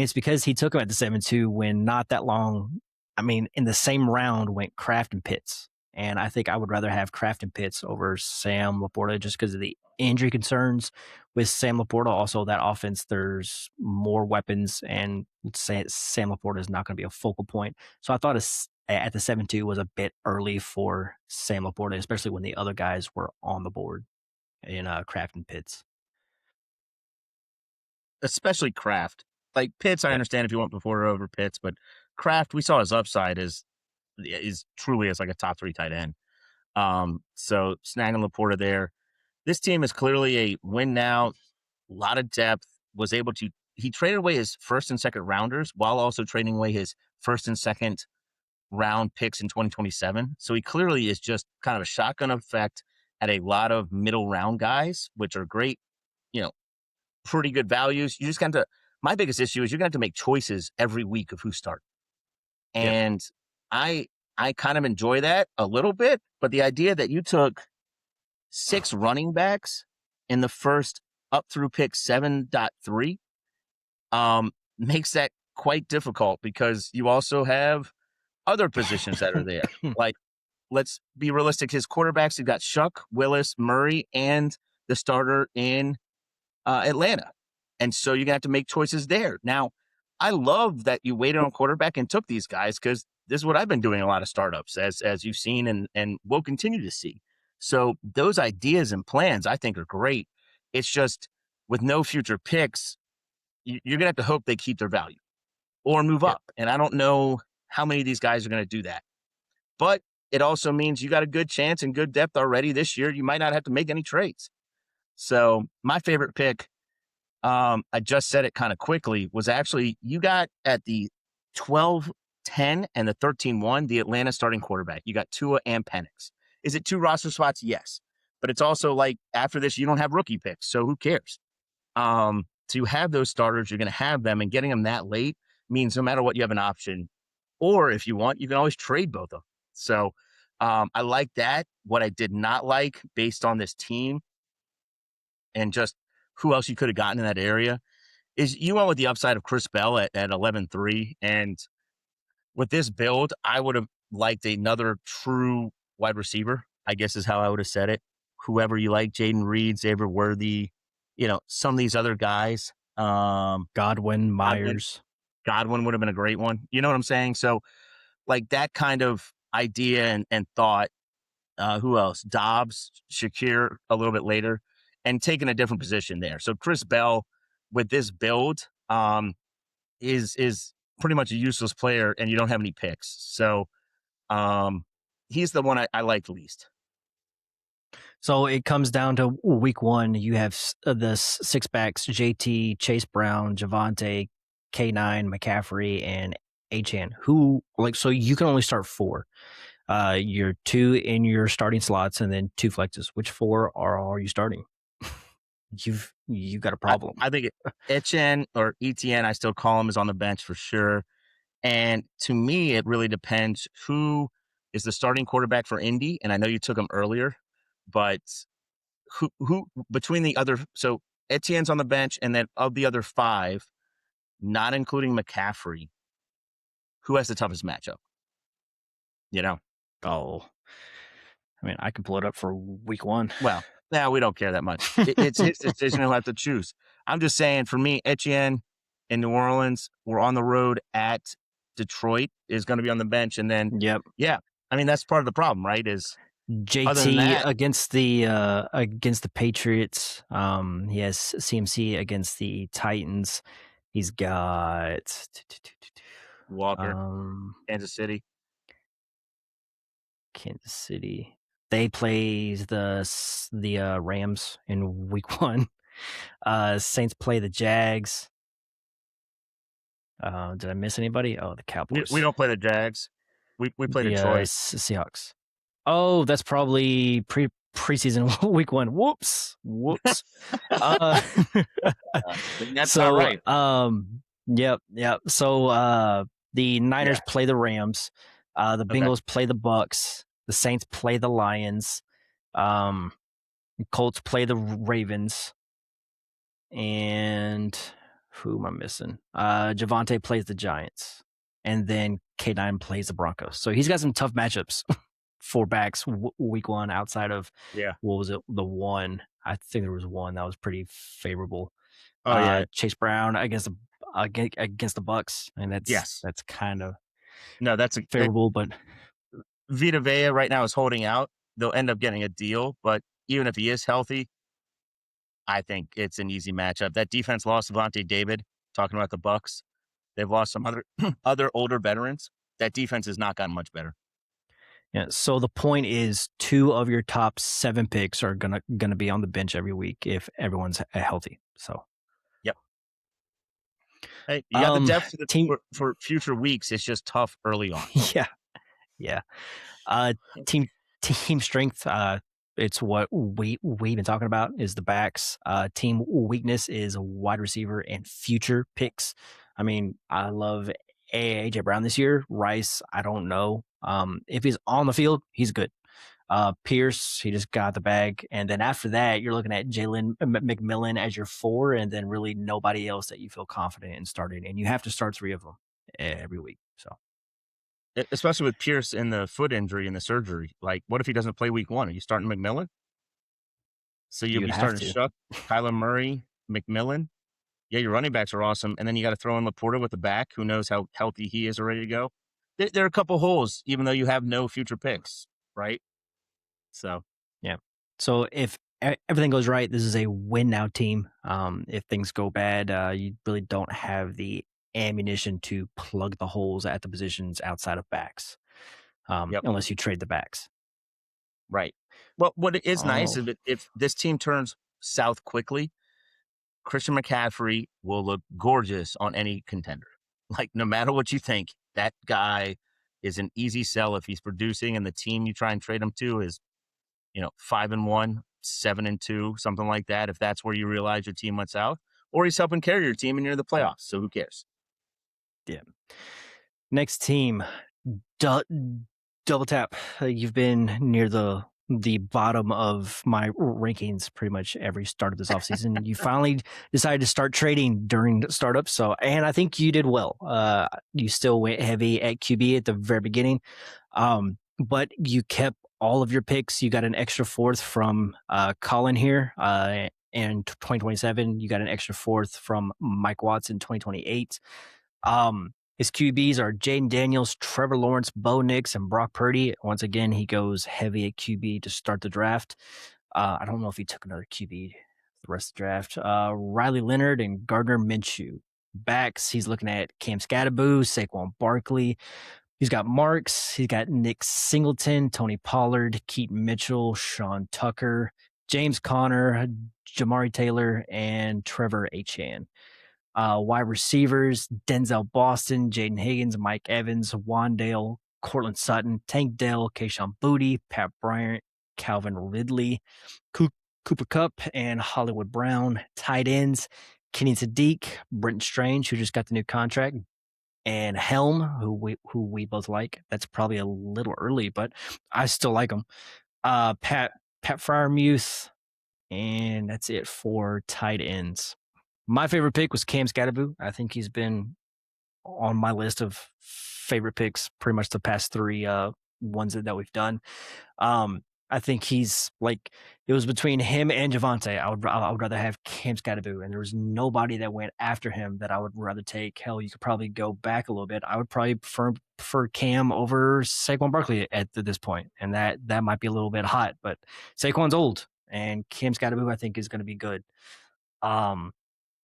it's because he took him at the 7-2 when not that long. I mean, in the same round went Kraft and Pitts, and I think I would rather have Kraft and Pitts over Sam Laporta just because of the injury concerns with Sam Laporta. Also, that offense, there's more weapons, and Sam Laporta is not going to be a focal point. So I thought at the 7-2 was a bit early for Sam Laporta, especially when the other guys were on the board in Kraft and Pitts. especially Kraft. Like Pitts, I Yep. understand if you want before or over Pitts, but Kraft, we saw his upside is truly as like a top 3 tight end. So snagging Laporta there. This team is clearly a win now, a lot of depth, was able to he traded away his first and second rounders while also trading away his first and second round picks in 2027. So he clearly is just kind of a shotgun effect at a lot of middle round guys, which are great, you know, pretty good values. You just got to my biggest issue is you're gonna have to make choices every week of who start. Yep. And I I kind of enjoy that a little bit, but the idea that you took 6 running backs in the first up through pick 7.3 makes that quite difficult because you also have other positions that are there. Like, let's be realistic. His quarterbacks, you've got Shuck, Willis, Murray, and the starter in Atlanta. And so you're going to have to make choices there. Now, I love that you waited on quarterback and took these guys because this is what I've been doing a lot of startups, as you've seen and will continue to see. So those ideas and plans I think are great. It's just with no future picks, you're going to have to hope they keep their value or move Yep. up. And I don't know how many of these guys are going to do that. But it also means you got a good chance and good depth already this year. You might not have to make any trades. So my favorite pick, I just said it kind of quickly, was actually you got at the 12-10 and the 13-1, the Atlanta starting quarterback. You got Tua and Penix. Is it 2 roster spots? Yes. But it's also like after this, you don't have rookie picks. So who cares? To have those starters, you're going to have them, and getting them that late means no matter what, you have an option. Or if you want, you can always trade both of them. So I like that. What I did not like based on this team and just who else you could have gotten in that area is you went with the upside of Chris Bell at 11-3. And with this build, I would have liked another true wide receiver, I guess is how I would have said it. Whoever you like, Jaden Reed, Xavier Worthy, some of these other guys. Godwin, Godwin, Myers. Godwin would have been a great one. You know what I'm saying? So, like that kind of idea and thought. Who else? Dobbs, Shakir a little bit later, and taking a different position there. So Chris Bell with this build is pretty much a useless player, and you don't have any picks. So he's the one I like least. So it comes down to week one. You have the 6 backs: JT, Chase Brown, Javante, K9, McCaffrey, and Achan. So you can only start 4. Your 2 in your starting slots, and then 2 flexes. Which 4 are you starting? You've got a problem. I think Etchen or ETN, I still call him, is on the bench for sure. And to me, it really depends who is the starting quarterback for Indy. And I know you took him earlier, but who between the other, so Etienne's on the bench, and then of the other 5, not including McCaffrey, who has the toughest matchup? Oh, I mean, I can pull it up for week one. Well, now we don't care that much. It's his decision. He'll have to choose. I'm just saying, for me, Etienne in New Orleans, we're on the road at Detroit, is going to be on the bench. And then, Yep. yeah, I mean, that's part of the problem, right? Is other than JT that, against the Patriots. He has CMC against the Titans. He's got Walker, Kansas City. Kansas City. They play the Rams in week 1. Saints play the Jags. Did I miss anybody? Oh, the Cowboys. We don't play the Jags. We play Detroit. Seahawks. Oh, that's probably preseason week 1. Whoops. That's so, not right. Yep. So the Niners play the Rams. The Bengals play the Bucks. The Saints play the Lions. Colts play the Ravens. And who am I missing? Javante plays the Giants. And then K9 plays the Broncos. So he's got some tough matchups for backs week 1 outside of, what was it? The one. I think there was one that was pretty favorable. Oh, yeah. Chase Brown against the Bucks. And that's kind of that's favorable, but Vita Vea right now is holding out. They'll end up getting a deal, but even if he is healthy, I think it's an easy matchup. That defense lost Devontae David. Talking about the Bucks, they've lost some other other older veterans. That defense has not gotten much better. Yeah. So the point is, 2 of your top 7 picks are gonna be on the bench every week if everyone's healthy. So, Yep. Hey, you got the um, depth team, for future weeks. It's just tough early on. yeah, yeah. Uh, team team strength. It's what we've been talking about is the backs. Team weakness is wide receiver and future picks. I mean, I love AJ Brown this year. Rice, I don't know. If he's on the field, he's good. Pierce, he just got the bag, and then after that, you're looking at Jalen McMillan as your 4, and then really nobody else that you feel confident in starting, and you have to start 3 of them every week. So Especially with Pierce and the foot injury and the surgery. Like, what if he doesn't play week 1? Are you starting McMillan? So you'll you'd be have starting to. Shuck, Kyler Murray, McMillan. Yeah, your running backs are awesome, and then you got to throw in Laporta with the back. Who knows how healthy he is or ready to go? There are a couple holes, even though you have no future picks, right? So Yeah. So if everything goes right, this is a win now team. If things go bad, you really don't have the ammunition to plug the holes at the positions outside of backs, yep, unless you trade the backs. right. Well, what it is nice Oh, is that if this team turns south quickly, Christian McCaffrey will look gorgeous on any contender. Like, no matter what you think, that guy is an easy sell if he's producing, and the team you try and trade him to is, 5-1, 7-2, something like that. If that's where you realize your team went south, or he's helping carry your team and you're in the playoffs. So who cares? yeah. Next team, du- double tap. You've been near the bottom of my rankings pretty much every start of this offseason. You finally decided to start trading during the startup. So, and I think you did well. You still went heavy at QB at the very beginning, but you kept all of your picks. You got an extra 4th from Colin here. In 2027, you got an extra 4th from Mike Watts in 2028. His QBs are Jaden Daniels, Trevor Lawrence, Bo Nix, and Brock Purdy. Once again, he goes heavy at QB to start the draft. I don't know if he took another QB the rest of the draft. Riley Leonard and Gardner Minshew. Backs, he's looking at Cam Scatterboo, Saquon Barkley. He's got Marks. He's got Nick Singleton, Tony Pollard, Keaton Mitchell, Sean Tucker, James Conner, Jamari Taylor, and Trevor Etienne. Wide receivers, Denzel Boston, Jaden Higgins, Mike Evans, Wandale, Cortland Sutton, Tank Dell, Kayshawn Booty, Pat Bryant, Calvin Ridley, Cooper Cup, and Hollywood Brown. Tight ends, Kenny Sadiq, Brenton Strange, who just got the new contract, and Helm, who we both like. That's probably a little early, but I still like him. Pat Fryermuth, and that's it for tight ends. My favorite pick was Cam Scatterboo. I think he's been on my list of favorite picks pretty much the past 3 ones that we've done. I think he's like, it was between him and Javante. I would rather have Cam Scatterboo, and there was nobody that went after him that I would rather take. Hell, you could probably go back a little bit. I would probably prefer Cam over Saquon Barkley at this point, and that might be a little bit hot, but Saquon's old, and Cam Scatterboo I think is going to be good.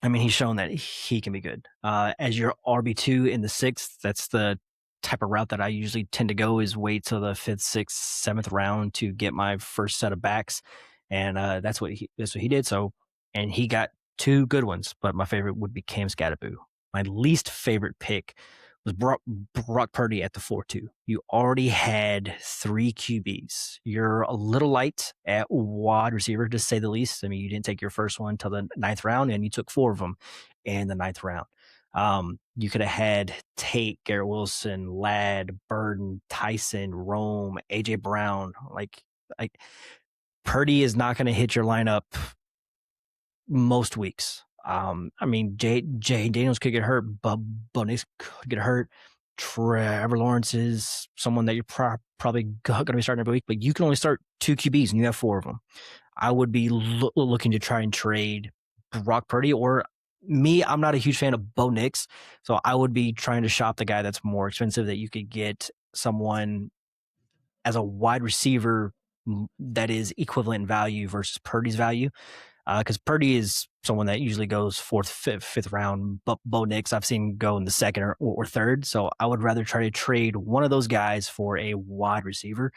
I mean, he's shown that he can be good. As your RB2 in the 6th, that's the type of route that I usually tend to go, is wait till the 5th, 6th, 7th round to get my first set of backs. And that's what he did. So, and he got 2 good ones, but my favorite would be Cam Scatterboo. My least favorite pick was Brock Purdy at the 4-2. You already had 3 QBs. You're a little light at wide receiver, to say the least. I mean, you didn't take your first one till the 9th round, and you took 4 of them in the 9th round. You could have had Tate, Garrett Wilson, Ladd, Burden, Tyson, Rome, AJ Brown. Like Purdy is not going to hit your lineup most weeks. I mean, Jay Daniels could get hurt, but Nix could get hurt. Trevor Lawrence is someone that you're probably going to be starting every week, but you can only start 2 QBs and you have 4 of them. I would be looking to try and trade Brock Purdy, or me. I'm not a huge fan of Bo Nix, so I would be trying to shop the guy that's more expensive, that you could get someone as a wide receiver that is equivalent value versus Purdy's value. because Purdy is someone that usually goes fourth, fifth round. But Bo Nix, I've seen go in the second or third. So I would rather try to trade one of those guys for a wide receiver.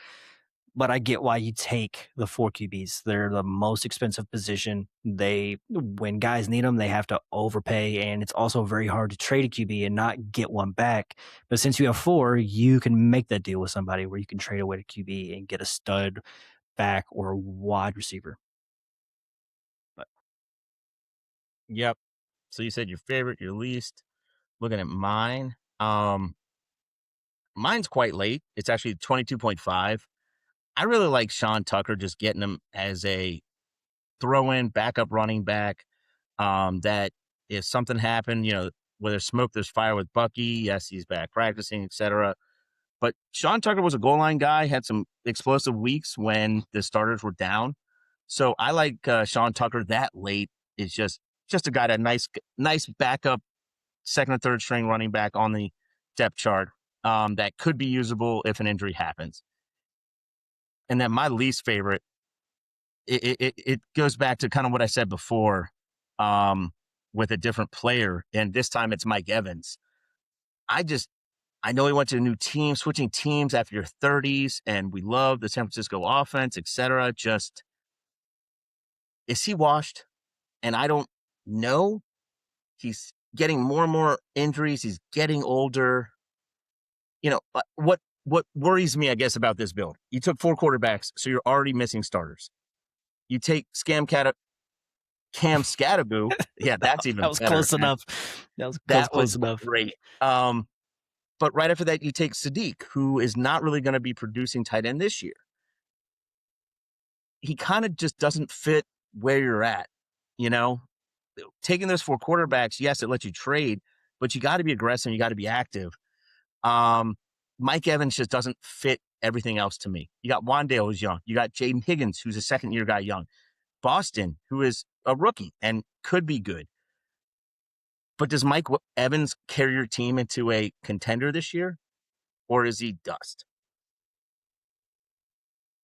But I get why you take the four QBs. They're the most expensive position. When guys need them, they have to overpay, and it's also very hard to trade a QB and not get one back. But since you have four, you can make that deal with somebody where you can trade away the QB and get a stud back or a wide receiver. But Yep. So you said your favorite, your least. Looking at mine. Mine's quite late. It's actually 22.5. I really like Sean Tucker, just getting him as a throw-in backup running back. That if something happened, where there's smoke, there's fire with Bucky. Yes, he's back practicing, etc. But Sean Tucker was a goal line guy, had some explosive weeks when the starters were down. So I like Sean Tucker that late. Is just a guy that nice backup second or third string running back on the depth chart that could be usable if an injury happens. And then my least favorite, it goes back to kind of what I said before with a different player, and this time it's Mike Evans. I know he went to a new team, switching teams after your 30s, and we love the San Francisco offense, etc. Just, is he washed? And I don't know. He's getting more and more injuries. He's getting older. What worries me, I guess, about this build? You took 4 quarterbacks, so you're already missing starters. You take Cam Scattergoo. Yeah, that's even that was better. close enough. That was close enough. Great. But right after that, you take Sadiq, who is not really going to be producing tight end this year. He kind of just doesn't fit where you're at. Taking those 4 quarterbacks, yes, it lets you trade, but you got to be aggressive. You got to be active. Mike Evans just doesn't fit everything else to me. You got Wandale, who's young. You got Jaden Higgins, who's a second-year guy, young. Boston, who is a rookie and could be good. But does Mike Evans carry your team into a contender this year, or is he dust?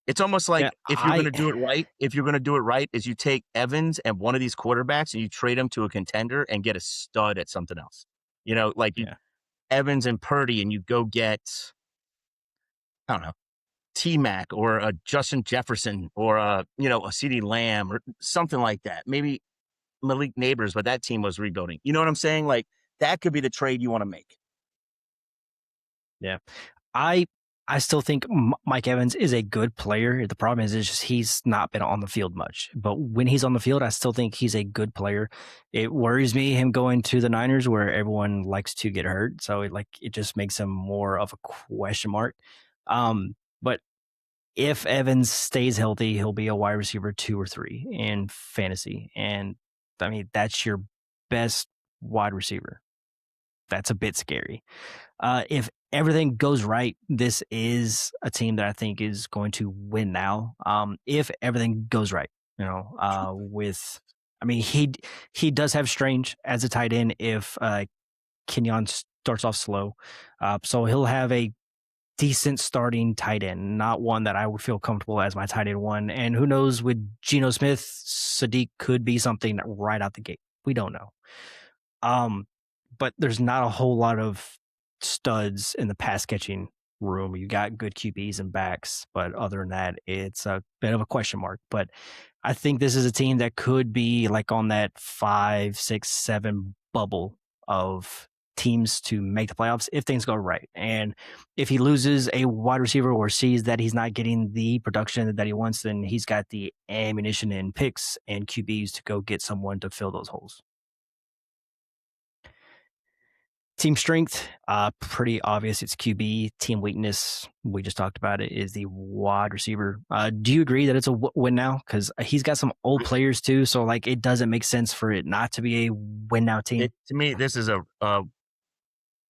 It's almost like if you're going to do it right, is you take Evans and one of these quarterbacks and you trade them to a contender and get a stud at something else. Evans and Purdy, and you go get, I don't know, T-Mac or a Justin Jefferson or a CeeDee Lamb or something like that. Maybe Malik Neighbors, but that team was rebuilding. You know what I'm saying? Like, that could be the trade you want to make. Yeah. I still think Mike Evans is a good player. The problem is just he's not been on the field much. But when he's on the field, I still think he's a good player. It worries me him going to the Niners where everyone likes to get hurt. So it just makes him more of a question mark. But if Evans stays healthy, he'll be a wide receiver 2 or 3 in fantasy. And I mean, that's your best wide receiver. That's a bit scary. If everything goes right, this is a team that I think is going to win now. If everything goes right, he does have Strange as a tight end if Kenyon starts off slow. So he'll have a decent starting tight end, not one that I would feel comfortable as my tight end 1. And who knows, with Geno Smith, Sadiq could be something right out the gate. We don't know. But there's not a whole lot of studs in the pass catching room. You got good QBs and backs, but other than that, it's a bit of a question mark. But I think this is a team that could be like on that 5, 6, 7 bubble of teams to make the playoffs if things go right. And if he loses a wide receiver or sees that he's not getting the production that he wants, then he's got the ammunition and picks and QBs to go get someone to fill those holes. Team strength, pretty obvious. It's QB. Team weakness, we just talked about it, is the wide receiver. Do you agree that it's a win now? Because he's got some old players too, so it doesn't make sense for it not to be a win now team. To me, this is a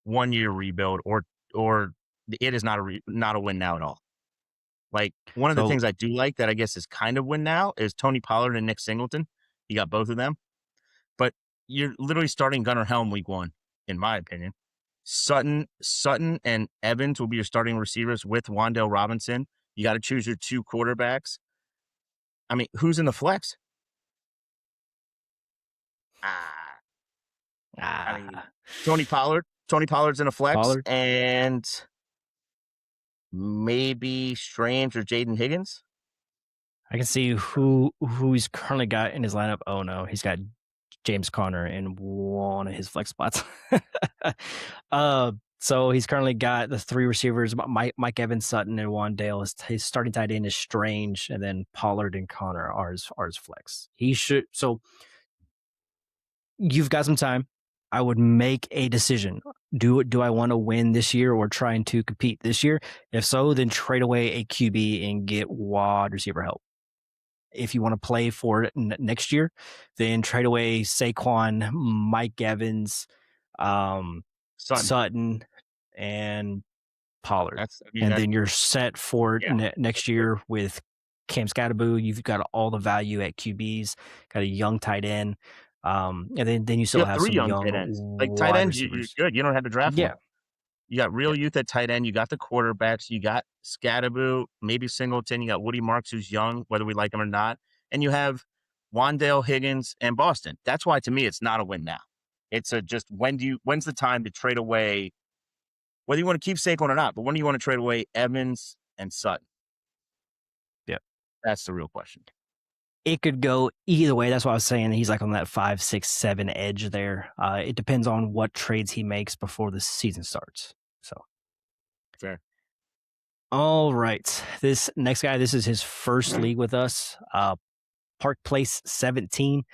1-year rebuild, or it is not a win now at all. Like, one of the things I do like that I guess is kind of win now is Tony Pollard and Nick Singleton. You got both of them, but you're literally starting Gunnar Helm week 1. In my opinion, Sutton and Evans will be your starting receivers with Wan'Dale Robinson. You got to choose your 2 quarterbacks. I mean, who's in the flex? Ah, I mean, Ah, Tony Pollard. Tony Pollard's in a flex, Pollard. and maybe Strange or Jaden Higgins. I can see who he's currently got in his lineup. Oh no, he's got James Conner in one of his flex spots. So he's currently got the three receivers: Mike Evans, Sutton, and Wandale. His starting tight end is Strange, and then Pollard and Connor are his flex. He should. So you've got some time. I would make a decision. Do I want to win this year or trying to compete this year? If so, then trade away a QB and get wide receiver help. If you want to play for it next year, then trade away Saquon, Mike Evans, Sutton. Sutton, and Pollard. I mean, And then you're set for yeah. next year with Cam Scatterboo. You've got all the value at QBs, got a young tight end. And then you You still have have 3 some young young tight ends. Like, tight wide ends, you're receivers. good. You don't have to draft Yeah. one. You got Yeah. real youth at tight end. You got the quarterbacks. You got Scatterboo, maybe Singleton. You got Woody Marks, who's young, whether we like him or not. And you have Wandale, Higgins, and Boston. That's why, to me, it's not a win now. It's a just when's the time to trade away, whether you want to keep Saquon or not, but when do you want to trade away Evans and Sutton? Yeah. That's the real question. It could go either way. That's why I was saying he's like on that 5, 6, 7 edge there. It depends on what trades he makes before the season starts. So Fair. all right. This next guy, this is his first league with us. Park Place 17.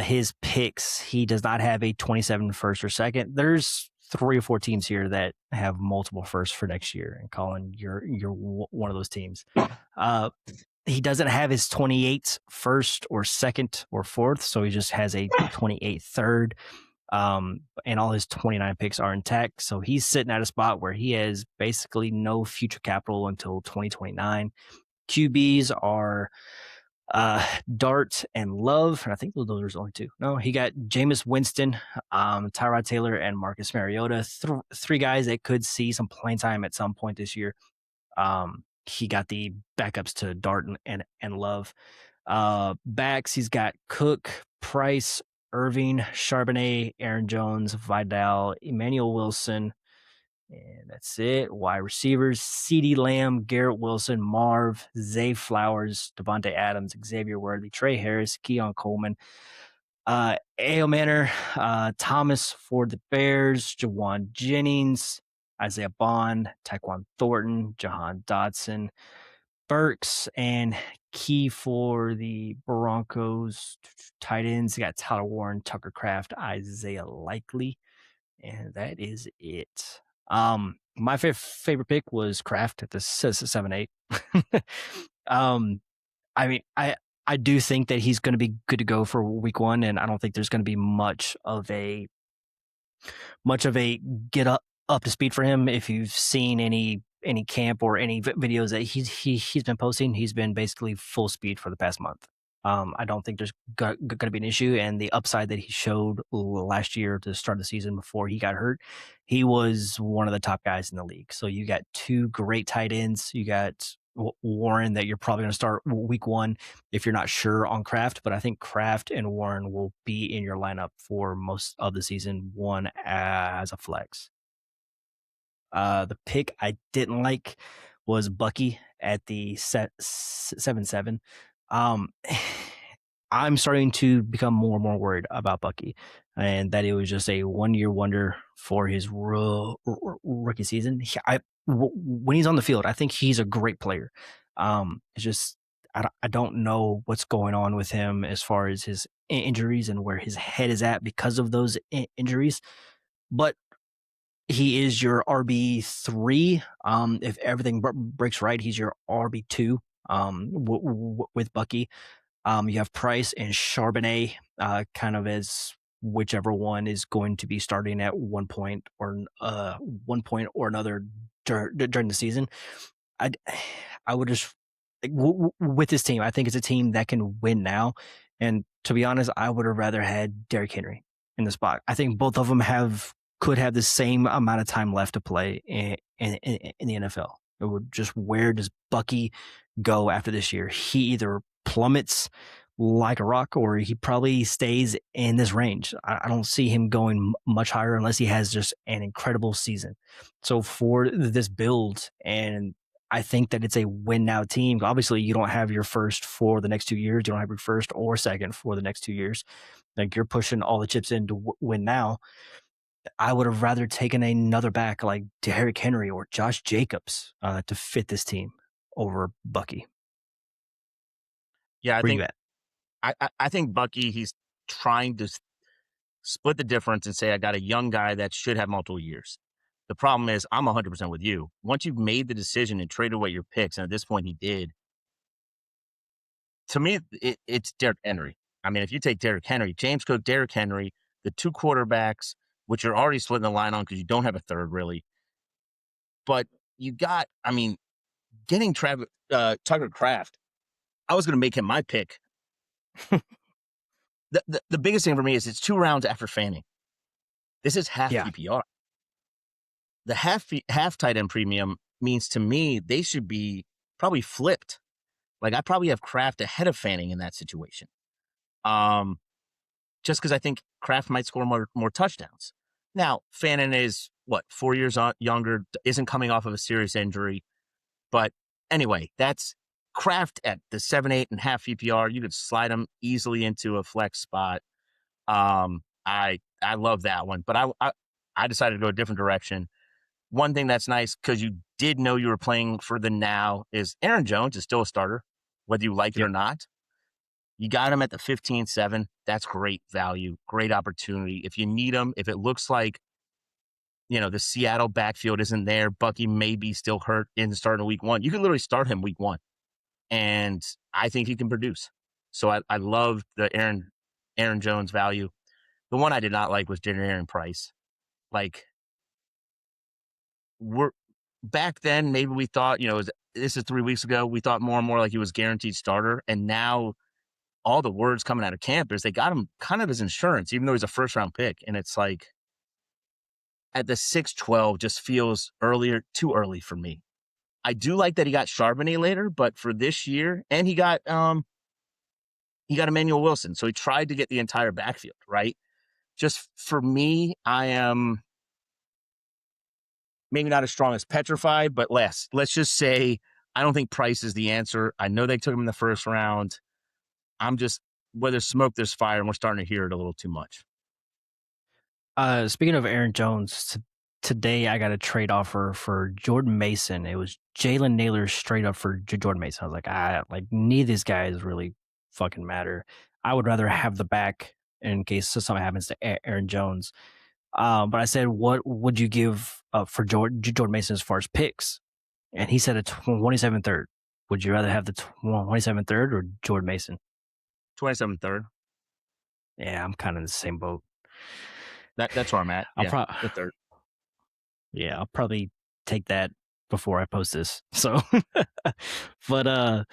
His picks, he does not have a 27 first or second. There's 3 or 4 teams here that have multiple firsts for next year. And Colin, you're one of those teams. He doesn't have his 28 first or second or fourth, so he just has a 28 third. And all his 29 picks are intact. So he's sitting at a spot where he has basically no future capital until 2029. QBs are Dart and Love, and I think those are only 2. No, he got Jameis Winston, Tyrod Taylor, and Marcus Mariota. 3 guys that could see some playing time at some point this year. He got the backups to Dart and Love. Backs, he's got Cook, Price, Irving, Charbonnet, Aaron Jones, Vidal, Emmanuel Wilson, and that's it. Wide receivers, CeeDee Lamb, Garrett Wilson, Marv, Zay Flowers, Devontae Adams, Xavier Worthy, Trey Harris, Keon Coleman, A.O. Manor, Thomas for the Bears, Jawan Jennings, Isaiah Bond, Taekwon Thornton, Jahan Dotson, Burks, and Key for the Broncos. Tight ends, you got Tyler Warren, Tucker Kraft, Isaiah Likely, and that is it. My favorite pick was Kraft at the 7-8. I mean, I do think that he's going to be good to go for week 1, and I don't think there's going to be much of a get up to speed for him. If you've seen any camp or any videos that he's been posting, he's been basically full speed for the past month. I don't think there's going to be an issue, and the upside that he showed last year to start the season before he got hurt, he was one of the top guys in the league. So you got 2 great tight ends. You got Warren that you're probably going to start week 1 if you're not sure on Kraft, but I think Kraft and Warren will be in your lineup for most of the season 1 as a flex. The pick I didn't like was Bucky at the 7-7. I'm starting to become more and more worried about Bucky, and that it was just a 1-year wonder for his rookie season. When he's on the field, I think he's a great player. It's just I don't know what's going on with him as far as his injuries and where his head is at because of those injuries. But he is your RB3. If everything breaks right, he's your RB2 with Bucky. You have Price and Charbonnet, kind of as whichever one is going to be starting at one point or another during the season. I would just with this team. I think it's a team that can win now, and to be honest, I would have rather had Derrick Henry in the spot. I think both of them could have the same amount of time left to play in the NFL. It would just, where does Bucky go after this year? He either plummets like a rock, or he probably stays in this range. I don't see him going much higher unless he has just an incredible season. So for this build, and I think that it's a win now team. Obviously, you don't have your first for the next 2 years. You don't have your first or second for the next 2 years. Like you're pushing all the chips in to win now. I would have rather taken another back like Derrick Henry or Josh Jacobs to fit this team over Bucky. Yeah, Where you at? I think Bucky, he's trying to split the difference and say, I got a young guy that should have multiple years. The problem is, I'm 100% with you. Once you've made the decision and traded away your picks, and at this point he did, to me, it's Derrick Henry. I mean, if you take Derrick Henry, James Cook, Derrick Henry, the two quarterbacks, which you're already splitting the line on because you don't have a third really, but you got, I mean, getting Tucker Kraft, I was going to make him my pick. The biggest thing for me is it's 2 rounds after Fanning. This is half Yeah. PPR. The half tight end premium means to me they should be probably flipped. Like I probably have Kraft ahead of Fanning in that situation. Just because I think Kraft might score more touchdowns. Now Fanning is what 4 years younger, isn't coming off of a serious injury, but anyway, that's Kraft at the 7.8 PPR. You could slide him easily into a flex spot. I love that one, but I decided to go a different direction. One thing that's nice because you did know you were playing for the now is Aaron Jones is still a starter, whether you like it or not. You got him at the 15-7. That's great value, great opportunity. If you need him, if it looks like the Seattle backfield isn't there, Bucky may be still hurt in starting week 1. You can literally start him week 1, and I think he can produce. So I love the Aaron Jones value. The one I did not like was Aaron Price. Like we're back then, maybe we thought, this is 3 weeks ago, we thought more and more like he was guaranteed starter. And now all the words coming out of camp is they got him kind of as insurance, even though he's a first round pick. And it's like at the 6-12 just feels too early for me. I do like that he got Charbonnet later, but for this year, and he got Emmanuel Wilson. So he tried to get the entire backfield, right? Just for me, I am maybe not as strong as petrified, but less. Let's just say I don't think Price is the answer. I know they took him in the first round. I'm just, where there's smoke, there's fire, and we're starting to hear it a little too much. Speaking of Aaron Jones, today I got a trade offer for Jordan Mason. It was Jalen Naylor straight up for Jordan Mason. I was like, neither of these guys really fucking matter. I would rather have the back in case something happens to Aaron Jones. But I said, what would you give for Jordan Mason as far as picks? And he said a 27 third. Would you rather have the 27 third or Jordan Mason? 27 third. Yeah, I'm kind of in the same boat. That's where I'm at. The third. Yeah, I'll probably take that before I post this. So, but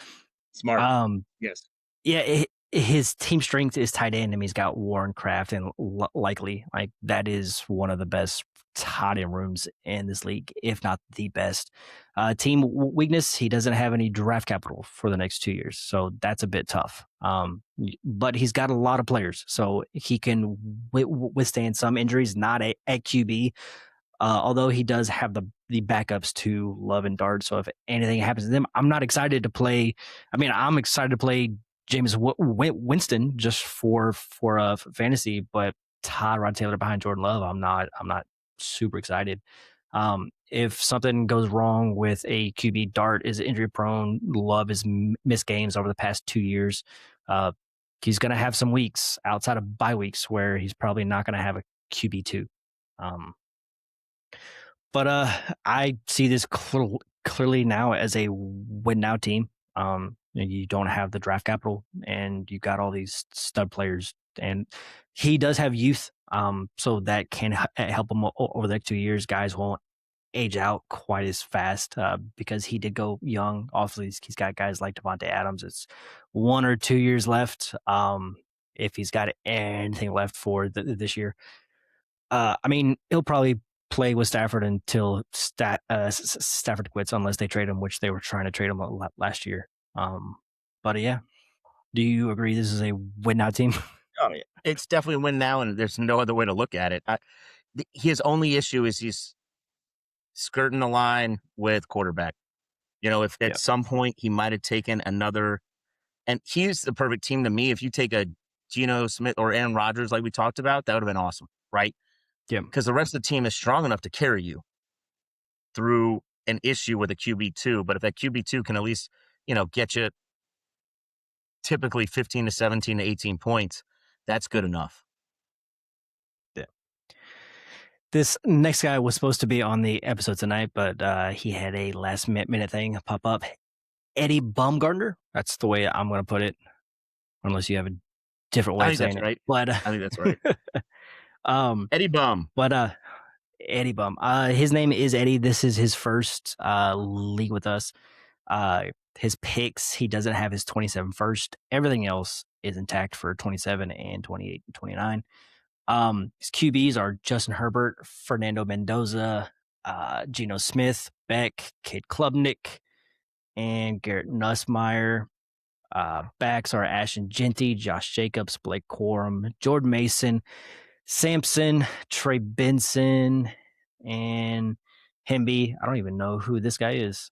smart. Yes. Yeah, his team strength is tight end. I mean, he's got Warren Kraft and likely like that is one of the best tight end rooms in this league, if not the best. Team weakness, he doesn't have any draft capital for the next 2 years, so that's a bit tough. But he's got a lot of players, so he can withstand some injuries. Not at QB. Although he does have the backups to Love and Dart, so if anything happens to them, I'm not excited to play. I mean, I'm excited to play James Winston just for fantasy, but Tyrod Taylor behind Jordan Love, I'm not super excited. If something goes wrong with a QB, Dart is injury prone. Love has missed games over the past 2 years. He's going to have some weeks outside of bye weeks where he's probably not going to have a QB2. But I see this clearly now as a win now team. You don't have the draft capital, and you got all these stud players, and he does have youth, so that can help him over the next 2 years. Guys won't age out quite as fast because he did go young. Also, he's got guys like Devontae Adams. It's 1 or 2 years left, if he's got anything left for this year. I mean, he'll probably play with Stafford until Stafford quits, unless they trade him, which they were trying to trade him last year. But yeah, Do you agree this is a win now team? Oh, yeah. It's definitely a win now, and there's no other way to look at it. His only issue is he's skirting the line with quarterback. If at Yeah. some point he might have taken another, and he's the perfect team to me. If you take a Geno Smith or Aaron Rodgers, like we talked about, that would have been awesome, right? Yeah. Because the rest of the team is strong enough to carry you through an issue with a QB2. But if that QB2 can at least, get you typically 15 to 17 to 18 points, that's good enough. Yeah. This next guy was supposed to be on the episode tonight, but he had a last minute thing pop up. Eddie Baumgartner. That's the way I'm going to put it, unless you have a different way I of think saying that's it. right. But I think that's right. um, Eddie Bum. but Eddie Bum. His name is Eddie. This is his first league with us. His picks, he doesn't have his 27 first. Everything else is intact for 27 and 28 and 29. His QBs are Justin Herbert, Fernando Mendoza, Geno Smith, Beck, Cade Klubnik, and Garrett Nussmeyer. Backs are Ashton Genty, Josh Jacobs, Blake Corum, Jordan Mason, Sampson, Trey Benson, and Hemby. I don't even know who this guy is.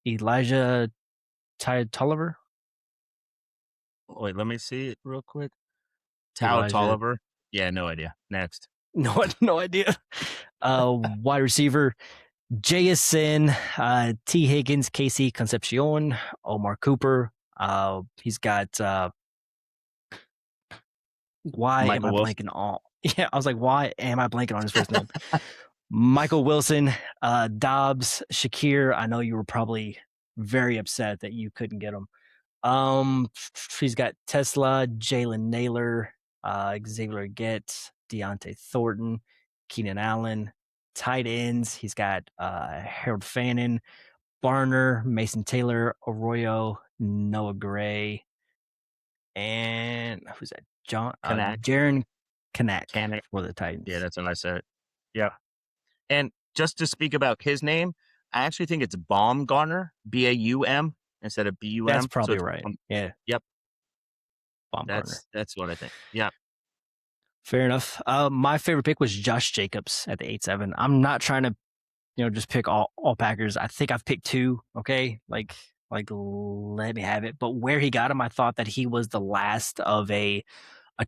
Elijah Tolliver? Wait, let me see it real quick. Tao Elijah. Tolliver. Yeah, no idea. Next. No idea. Wide receiver, JSN, T. Higgins, Casey Concepcion, Omar Cooper. He's got why am I Michael Wilson. blanking on? Yeah, I was like, why am I blanking on his first name? Michael Wilson, Dobbs, Shakir. I know you were probably very upset that you couldn't get him. He's got Tesla, Jalen Naylor, Xavier Getz, Deontay Thornton, Keenan Allen. Tight ends, he's got Harold Fannin, Barner, Mason Taylor, Arroyo, Noah Gray, and who's that? Kanak. Jaron Kanak Kanak. for the Titans. Yeah, that's what I said. Yeah. And just to speak about his name, I actually think it's Baumgartner, Baum, instead of Bum. That's probably it's right. Yeah. Yep. Baumgartner. That's what I think. Yeah. Fair enough. My favorite pick was Josh Jacobs at the 8-7. I'm not trying to, just pick all Packers. I think I've picked two. Okay, like let me have it. But where he got him, I thought that he was the last of a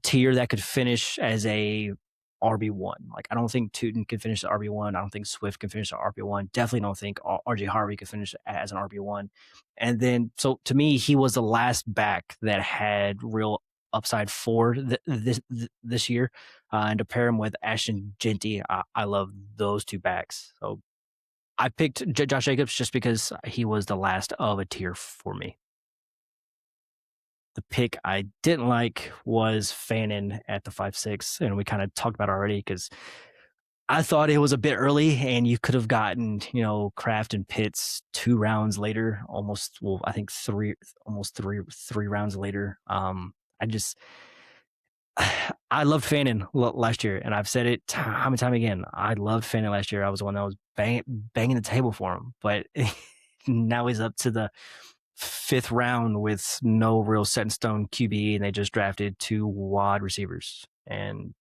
tier that could finish as a RB1. Like I don't think Tootin could finish the RB1. I don't think Swift can finish the RB1. Definitely don't think RJ Harvey could finish as an RB1. And then, so to me, he was the last back that had real upside for this year. And to pair him with Ashton Genty, I love those two backs. So I picked Josh Jacobs just because he was the last of a tier for me. The pick I didn't like was Fannin at the 5-6, and we kind of talked about it already because I thought it was a bit early, and you could have gotten, Kraft and Pitts 2 rounds later, I think three rounds later. I loved Fannin last year, and I've said it time and time again. I loved Fannin last year. I was the one that was banging the table for him, but now he's up to the 5th round with no real set in stone QB, and they just drafted 2 wide receivers, and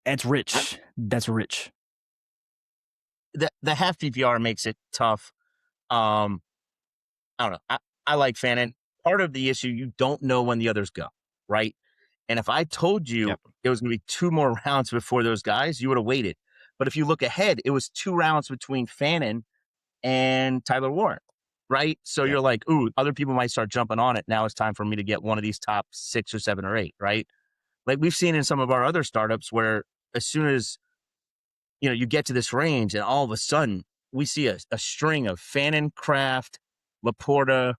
that's rich. That's rich. The half PPR makes it tough. I don't know. I like Fannin. Part of the issue, you don't know when the others go, right? And if I told you it was going to be 2 more rounds before those guys, you would have waited. But if you look ahead, it was 2 rounds between Fannin and Tyler Warren, right? So you're like, ooh, other people might start jumping on it. Now it's time for me to get one of these top 6 or 7 or 8, right? Like we've seen in some of our other startups where as soon as, you get to this range and all of a sudden we see a string of Fannin, Kraft, Laporta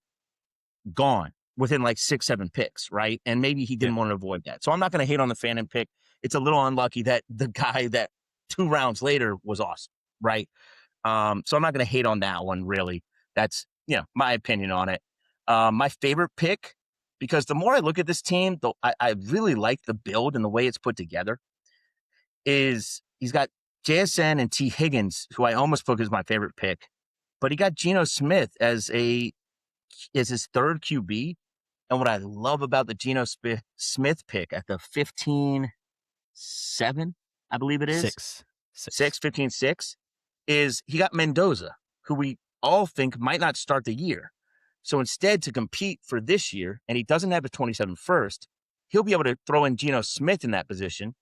gone within like 6, 7 picks, right? And maybe he didn't want to avoid that. So I'm not going to hate on the Fannin pick. It's a little unlucky that the guy that 2 rounds later was awesome, right? So I'm not going to hate on that one, really. That's, my opinion on it. My favorite pick, because the more I look at this team, though, I really like the build and the way it's put together, is he's got JSN and T. Higgins, who I almost put as my favorite pick, but he got Geno Smith as a is his third QB. And what I love about the Geno Smith pick at the 15-7, I believe it is, Six. 6, Six. 15-6, is he got Mendoza, who we all think might not start the year. So instead, to compete for this year, and he doesn't have a 27 first, he'll be able to throw in Geno Smith in that position,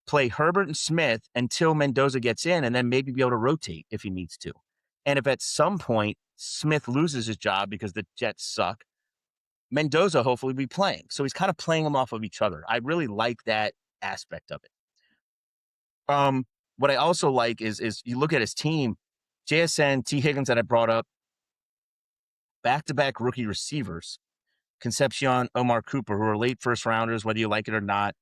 play Herbert and Smith until Mendoza gets in, and then maybe be able to rotate if he needs to. And if at some point Smith loses his job because the Jets suck, Mendoza hopefully be playing. So he's kind of playing them off of each other. I really like that aspect of it. What I also like is you look at his team, JSN, T. Higgins that I brought up, back-to-back rookie receivers, Concepcion, Omar Cooper, who are late first rounders, whether you like it or not.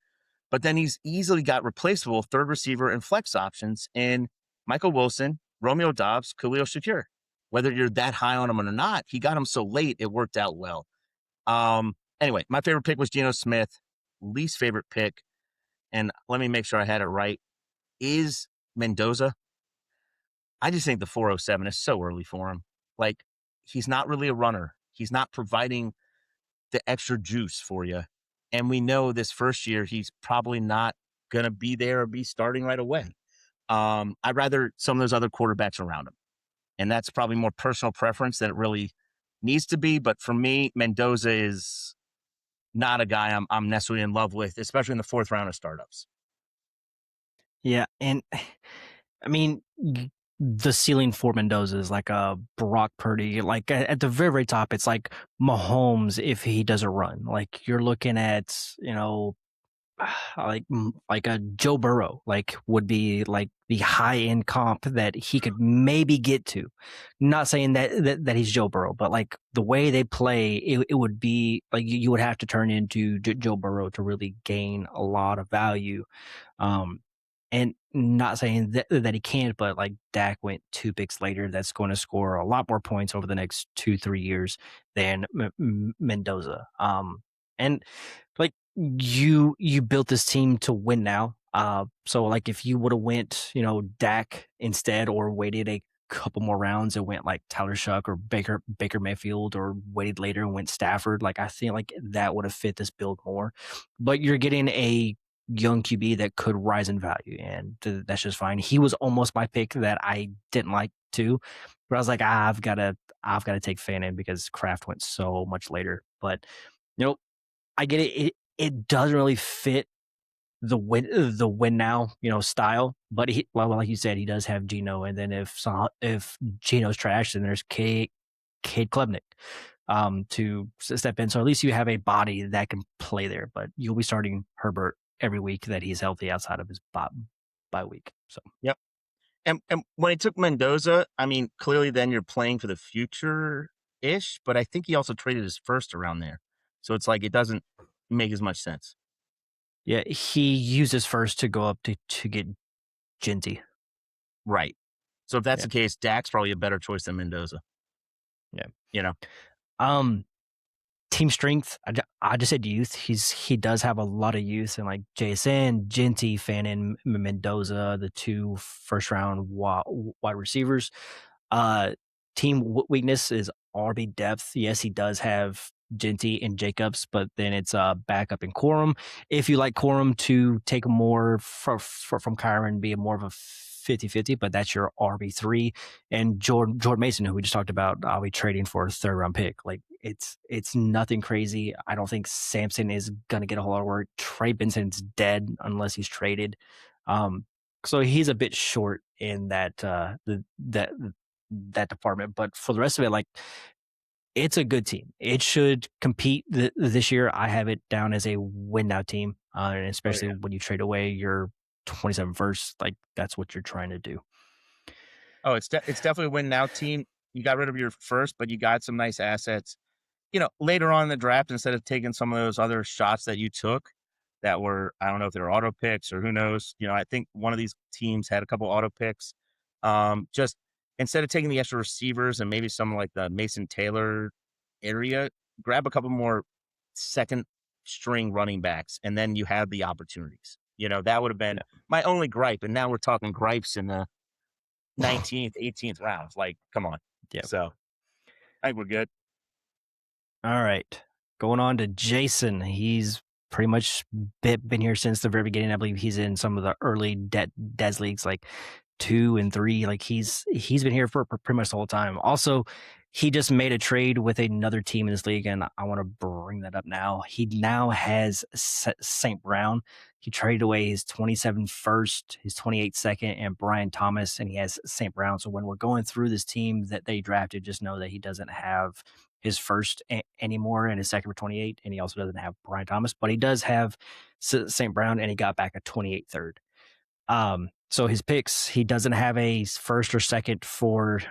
But then he's easily got replaceable third receiver and flex options in Michael Wilson, Romeo Dobbs, Khalil Shakir. Whether you're that high on him or not, he got him so late, it worked out well. Anyway, my favorite pick was Geno Smith. Least favorite pick, and let me make sure I had it right, is Mendoza. I just think the 407 is so early for him. Like, he's not really a runner. He's not providing the extra juice for you. And we know this first year, he's probably not going to be there or be starting right away. I'd rather some of those other quarterbacks around him. And that's probably more personal preference than it really needs to be. But for me, Mendoza is not a guy I'm necessarily in love with, especially in the fourth round of startups. Yeah, and I mean, the ceiling for Mendoza is like a Brock Purdy. Like at the very, very top, it's like Mahomes if he doesn't run. Like you're looking at, like a Joe Burrow, like would be like the high end comp that he could maybe get to. Not saying that he's Joe Burrow, but like the way they play, it would be like you would have to turn into Joe Burrow to really gain a lot of value. And not saying that he can't, but like Dak went 2 picks later. That's going to score a lot more points over the next 2-3 years than Mendoza. And like you built this team to win now. So like if you would have went, Dak instead, or waited a couple more rounds and went like Tyler Shuck or Baker Mayfield, or waited later and went Stafford, like I think like that would have fit this build more. But you're getting a young QB that could rise in value, and that's just fine. He was almost my pick that I didn't like too, but I was like, I've got to take Fannin because Kraft went so much later. But I get it. It doesn't really fit the win now style. But like you said, he does have Geno, and then if Geno's trash, then there's Cade Klubnik to step in. So at least you have a body that can play there. But you'll be starting Herbert every week that he's healthy outside of his bye week. So Yep. And when he took Mendoza, I mean, clearly then you're playing for the future-ish, but I think he also traded his first around there. So it's like it doesn't make as much sense. yeah, he used his first to go up to get Genty. Right. So if that's Yeah. the case, Dak's probably a better choice than Mendoza. Yeah. Team strength, I just said youth. He does have a lot of youth, and like JSN, Genty, Fannin, Mendoza, the 2 first round wide receivers. Team weakness is RB depth. Yes, he does have Genty and Jacobs, but then it's backup in Corum. If you like Corum to take more from Kyron, be more of a 50-50, but that's your RB3. And Jordan Mason, who we just talked about, I'll be trading for a 3rd round pick. Like it's nothing crazy. I don't think Sampson is gonna get a whole lot of work. Trey Benson's dead unless he's traded. So he's a bit short in that that department. But for the rest of it, like it's a good team. It should compete this year. I have it down as a win now team, and especially when you trade away your 27 first, like that's what you're trying to do. Oh, it's definitely a win now team. You got rid of your first, but you got some nice assets. Later on in the draft, instead of taking some of those other shots that you took that were, I don't know if they were auto picks or who knows, I think one of these teams had a couple auto picks. Just instead of taking the extra receivers and maybe some like the Mason Taylor area, grab a couple more second string running backs, and then you have the opportunities. That would have been my only gripe. And now we're talking gripes in the 19th, 18th rounds. Like, come on. Yeah. So I think we're good. All right. Going on to Jason. He's pretty much been here since the very beginning. I believe he's in some of the early Des leagues, like 2 and 3. Like he's been here for pretty much the whole time. Also, he just made a trade with another team in this league, and I want to bring that up now. He now has St. Brown. He traded away his 27 first, his 28 second, and Brian Thomas, and he has St. Brown. So when we're going through this team that they drafted, just know that he doesn't have his first anymore and his second for 28, and he also doesn't have Brian Thomas, but he does have St. Brown, and he got back a 28 third. So his picks, he doesn't have a first or second for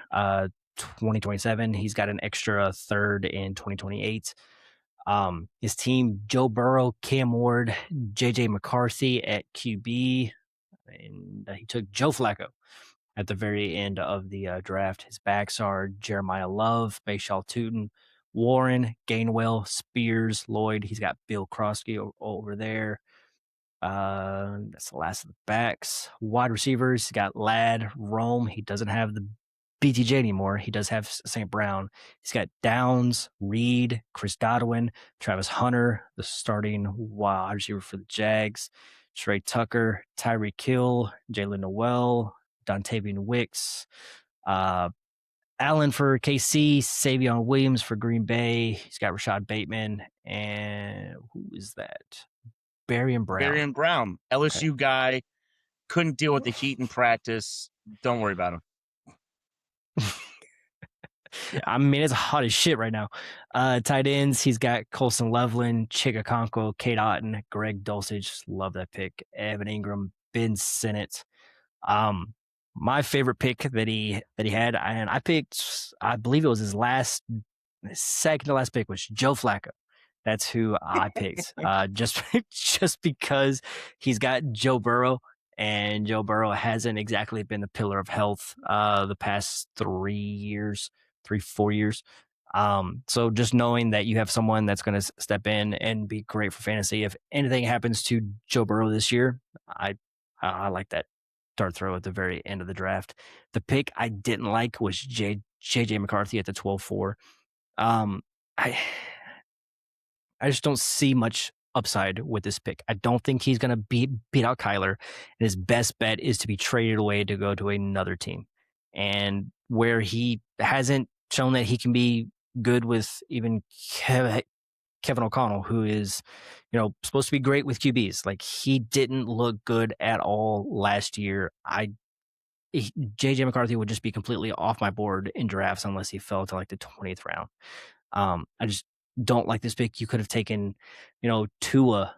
2027. He's got an extra third in 2028. His team, Joe Burrow, Cam Ward, JJ McCarthy at QB, and he took Joe Flacco at the very end of the draft. His backs are Jeremiah Love, Bashaw Tootin, Warren, Gainwell, Spears, Lloyd. He's got Bill Krosky over there. That's the last of the backs. Wide receivers, he's got Ladd, Rome. He doesn't have the BTJ anymore. He does have St. Brown. He's got Downs, Reed, Chris Godwin, Travis Hunter, the starting wide receiver for the Jags, Trey Tucker, Tyreek Hill, Jalen Noel, Dontavian Wicks, Allen for KC, Savion Williams for Green Bay. He's got Rashad Bateman, and who is that? Barian Brown. Barian Brown, LSU Okay. guy, couldn't deal with the heat in practice. Don't worry about him. I mean, it's hot as shit right now. Tight ends, he's got Colson Loveland, Chigakonko, Kate Otten, Greg Dulcich. Love that pick. Evan Ingram, Ben Sinnott. My favorite pick that he had, and I picked, I believe it was his second to last pick, was Joe Flacco. That's who I picked. Just because he's got Joe Burrow, and Joe Burrow hasn't exactly been the pillar of health the past 3 years, 4 years. So just knowing that you have someone that's going to step in and be great for fantasy. If anything happens to Joe Burrow this year, I like that dart throw at the very end of the draft. The pick I didn't like was JJ McCarthy at the 12-4. I just don't see much upside with this pick. I don't think he's going to beat out Kyler. And his best bet is to be traded away to go to another team. And where he hasn't shown that he can be good with even Kevin O'Connell, who is, supposed to be great with QBs. Like, he didn't look good at all last year. JJ McCarthy would just be completely off my board in drafts unless he fell to like the 20th round. I just don't like this pick. You could have taken, Tua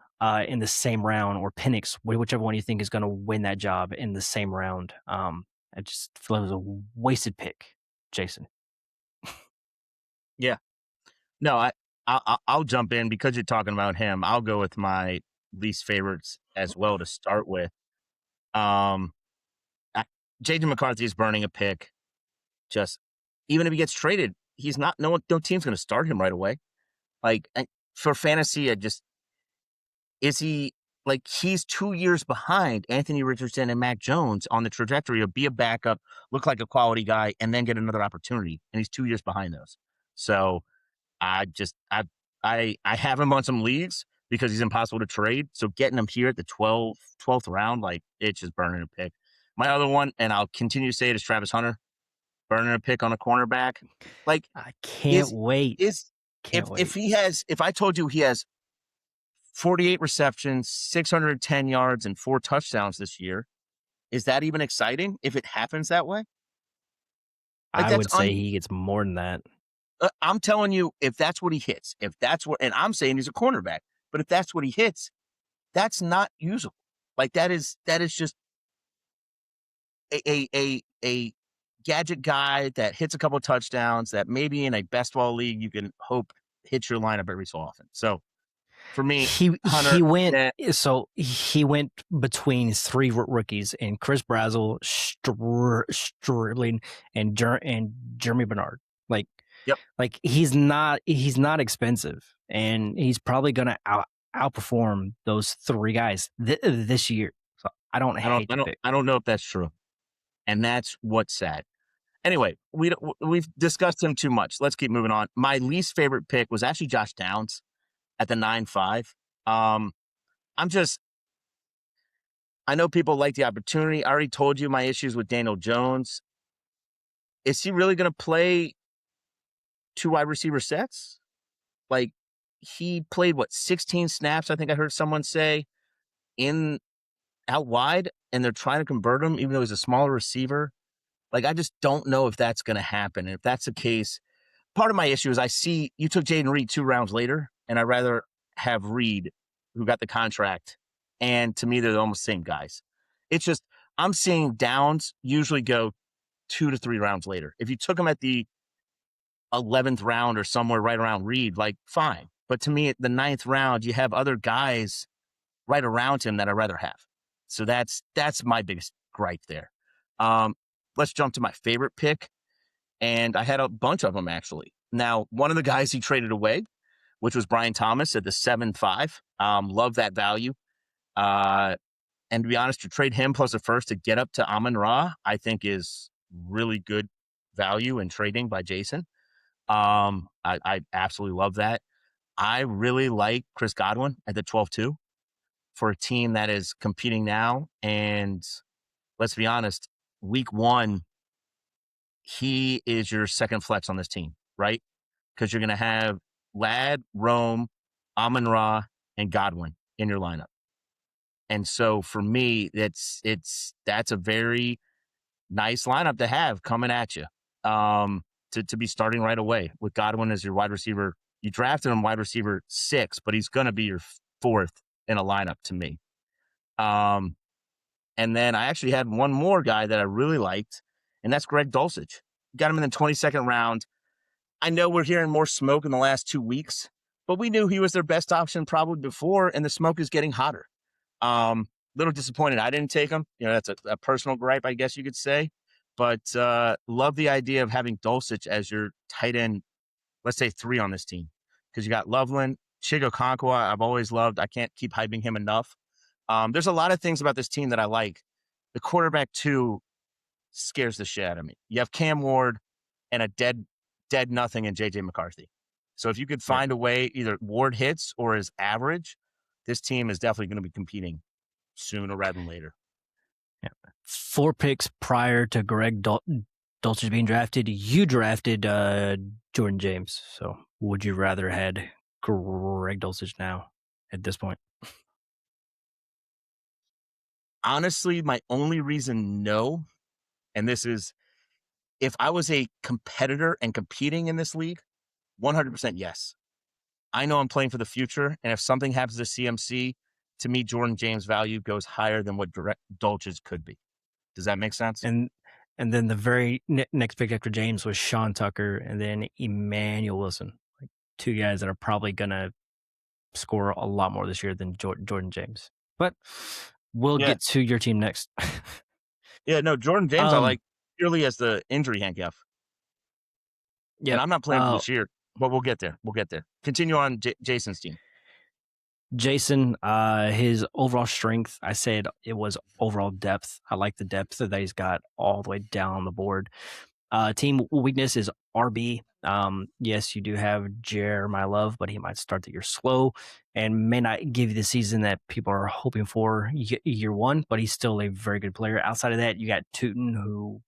in the same round, or Penix, whichever one you think is going to win that job in the same round. I just feel it was a wasted pick, Jason. Yeah. No, I'll jump in because you're talking about him. I'll go with my least favorites as well to start with. JJ McCarthy is burning a pick. Just even if he gets traded, he's not. No team's going to start him right away. Like, for fantasy, is he like, he's 2 years behind Anthony Richardson and Mac Jones on the trajectory of be a backup, look like a quality guy, and then get another opportunity. And he's 2 years behind those. So I have him on some leagues because he's impossible to trade. So getting him here at the 12th round, like, it's just burning a pick. My other one, and I'll continue to say it, is Travis Hunter, burning a pick on a cornerback. Like, I can't wait. If I told you he has 48 receptions, 610 yards, and 4 touchdowns this year, is that even exciting if it happens that way? Like, I would say he gets more than that. I'm telling you, if that's what he hits, and I'm saying he's a cornerback, but if that's what he hits, that's not usable. Like, that is just a gadget guy that hits a couple of touchdowns that maybe in a best ball league you can hope hits your lineup every so often. So for me, Hunter, he went between 3 rookies in Chris Brazzell, Stribling, and Jeremy Bernard. Like, yep. Like, he's not expensive, and he's probably going to outperform those 3 guys this year. So I don't know if that's true. And that's what's sad. Anyway, we've discussed him too much. Let's keep moving on. My least favorite pick was actually Josh Downs at the 9-5. Um, I'm just I know people like the opportunity. I already told you my issues with Daniel Jones. Is he really going to play two wide receiver sets? Like, he played 16 snaps, I think I heard someone say, in out wide, and they're trying to convert him, even though he's a smaller receiver. Like, I just don't know if that's going to happen. And if that's the case, part of my issue is I see you took Jaden Reed 2 rounds later, and I'd rather have Reed, who got the contract. And to me, they're almost the same guys. It's just, I'm seeing Downs usually go 2 to 3 rounds later. If you took him at the 11th round or somewhere right around Reed, like, fine. But to me, at the 9th round, you have other guys right around him that I'd rather have. So that's my biggest gripe there. Let's jump to my favorite pick. And I had a bunch of them, actually. Now, one of the guys he traded away, which was Brian Thomas at the 7-5. Love that value. And to be honest, to trade him plus a first to get up to Amon-Ra, I think is really good value in trading by Jason. I absolutely love that. I really like Chris Godwin at the 12-2 for a team that is competing now. And let's be honest, week 1, he is your second flex on this team, right? Because you're going to have Ladd, Rome, Amon-Ra, and Godwin in your lineup. And so for me, that's a very nice lineup to have coming at you, to be starting right away with Godwin as your wide receiver. You drafted him wide receiver 6, but he's going to be your 4th in a lineup to me. And then I actually had one more guy that I really liked, and that's Greg Dulcich. Got him in the 22nd round. I know we're hearing more smoke in the last 2 weeks, but we knew he was their best option probably before, and the smoke is getting hotter. Little disappointed I didn't take him. That's a personal gripe, I guess you could say. But love the idea of having Dulcich as your tight end, let's say 3 on this team. Because you got Loveland, Chigokonkwa, I've always loved. I can't keep hyping him enough. There's a lot of things about this team that I like. The quarterback 2 scares the shit out of me. You have Cam Ward and a dead nothing in JJ McCarthy. So if you could find a way, either Ward hits or is average, this team is definitely going to be competing sooner rather than later. Yeah. 4 picks prior to Greg Dulcich being drafted. You drafted Jordan James. So would you rather had Greg Dulcich now at this point? Honestly, my only reason no, and this is if I was a competitor and competing in this league, 100% yes. I know I'm playing for the future, and if something happens to CMC, to me, Jordan James' value goes higher than what Dulcich could be. Does that make sense? And then the very next pick after James was Sean Tucker, and then Emmanuel Wilson. Like 2 guys that are probably going to score a lot more this year than Jordan James. But we'll get to your team next. Yeah, no, Jordan James I like purely as the injury handcuff. Yeah, and I'm not playing for this year, but we'll get there. Continue on Jason's team. Jason, his overall strength, I said it was overall depth. I like the depth that he's got all the way down the board. Team weakness is RB. Yes, you do have Jeremiah Love, but he might start the year slow and may not give you the season that people are hoping for year 1, but he's still a very good player. Outside of that, you got Tootin, who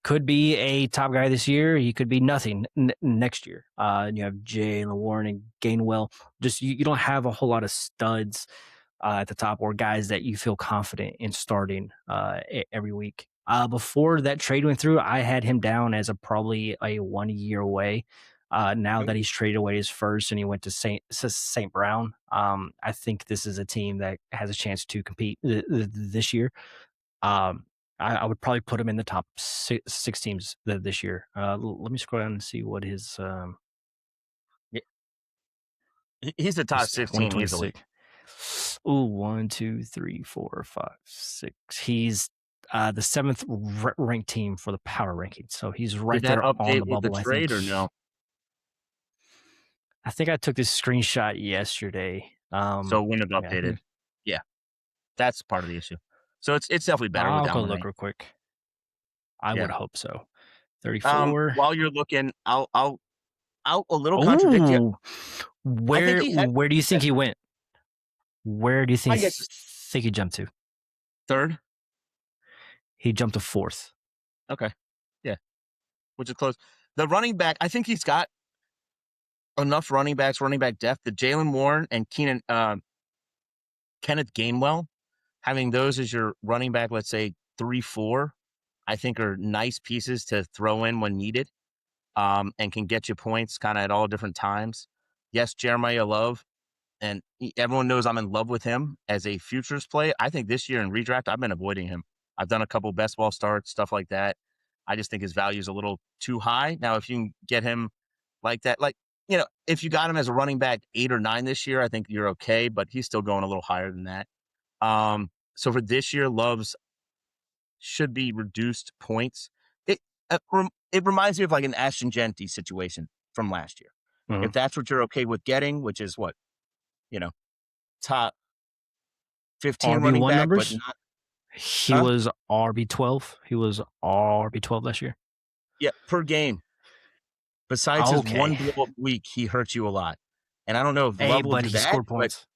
could be a top guy this year. He could be nothing next year. You have Jaylen Warren and Gainwell. Just you don't have a whole lot of studs at the top or guys that you feel confident in starting every week. Before that trade went through, I had him down as probably a 1 year away. Now that he's traded away his first and he went to St. Brown, I think this is a team that has a chance to compete this year. I would probably put him in the top 6 teams this year. Let me scroll down and see what his. He's the top 16 easily. Ooh, 1, 2, 3, 4, 5, 6. He's the 7th ranked team for the power ranking, so he's right there on the bubble. With the trade or no? I think I took this screenshot yesterday. So it wouldn't have updated. Yeah, that's part of the issue. So it's definitely better. I'll with go look real quick. I would hope so. 34. While you're looking, I'll a little contradict you. Oh, I think he had where do you think he went? Where do you I guess think he jumped to? third. He jumped to fourth. Okay. Yeah. Which is close. The running back, I think he's got enough running back depth. The Jalen Warren and Kenneth Gainwell, having those as your running back, let's say 3-4, I think are nice pieces to throw in when needed, and can get you points kind of at all different times. Yes, Jeremiah Love, and everyone knows I'm in love with him as a futures play. I think this year in redraft, I've been avoiding him. I've done a couple best ball starts, stuff like that. I just think his value is a little too high. Now, if you can get him like that, if you got him as a running back 8 or 9 this year, I think you're okay, but he's still going a little higher than that. So for this year, Love's should be reduced points. It reminds me of like an Ashton Genty situation from last year. Mhm. If that's what you're okay with getting, which is what, top 15 running RB1 back, but numbers? not, He huh? was RB12. He was RB12 last year. Yeah, per game. Besides his one Okay. blow up week, he hurt you a lot. And I don't know if Hey, Love will but do he that, scored points.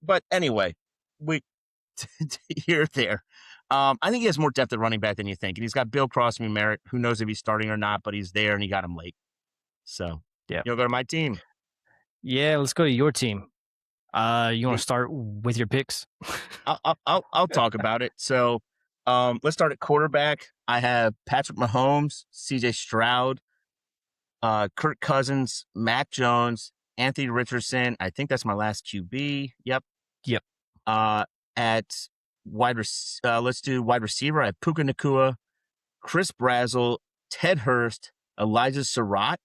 but anyway, we here there. I think he has more depth at running back than you think. And he's got Bill Crossman Merritt. Who knows if he's starting or not, but he's there and he got him late. So Yeah. you'll go to my team. Yeah, let's go to your team. You want Me- to start with your picks? I'll talk about it. So let's start at quarterback. I have Patrick Mahomes, CJ Stroud, Kirk Cousins, Mac Jones, Anthony Richardson. I think that's my last QB. Yep. Yep. At let's do wide receiver. I have Puka Nakua, Chris Brazzell, Ted Hurst, Elijah Surratt,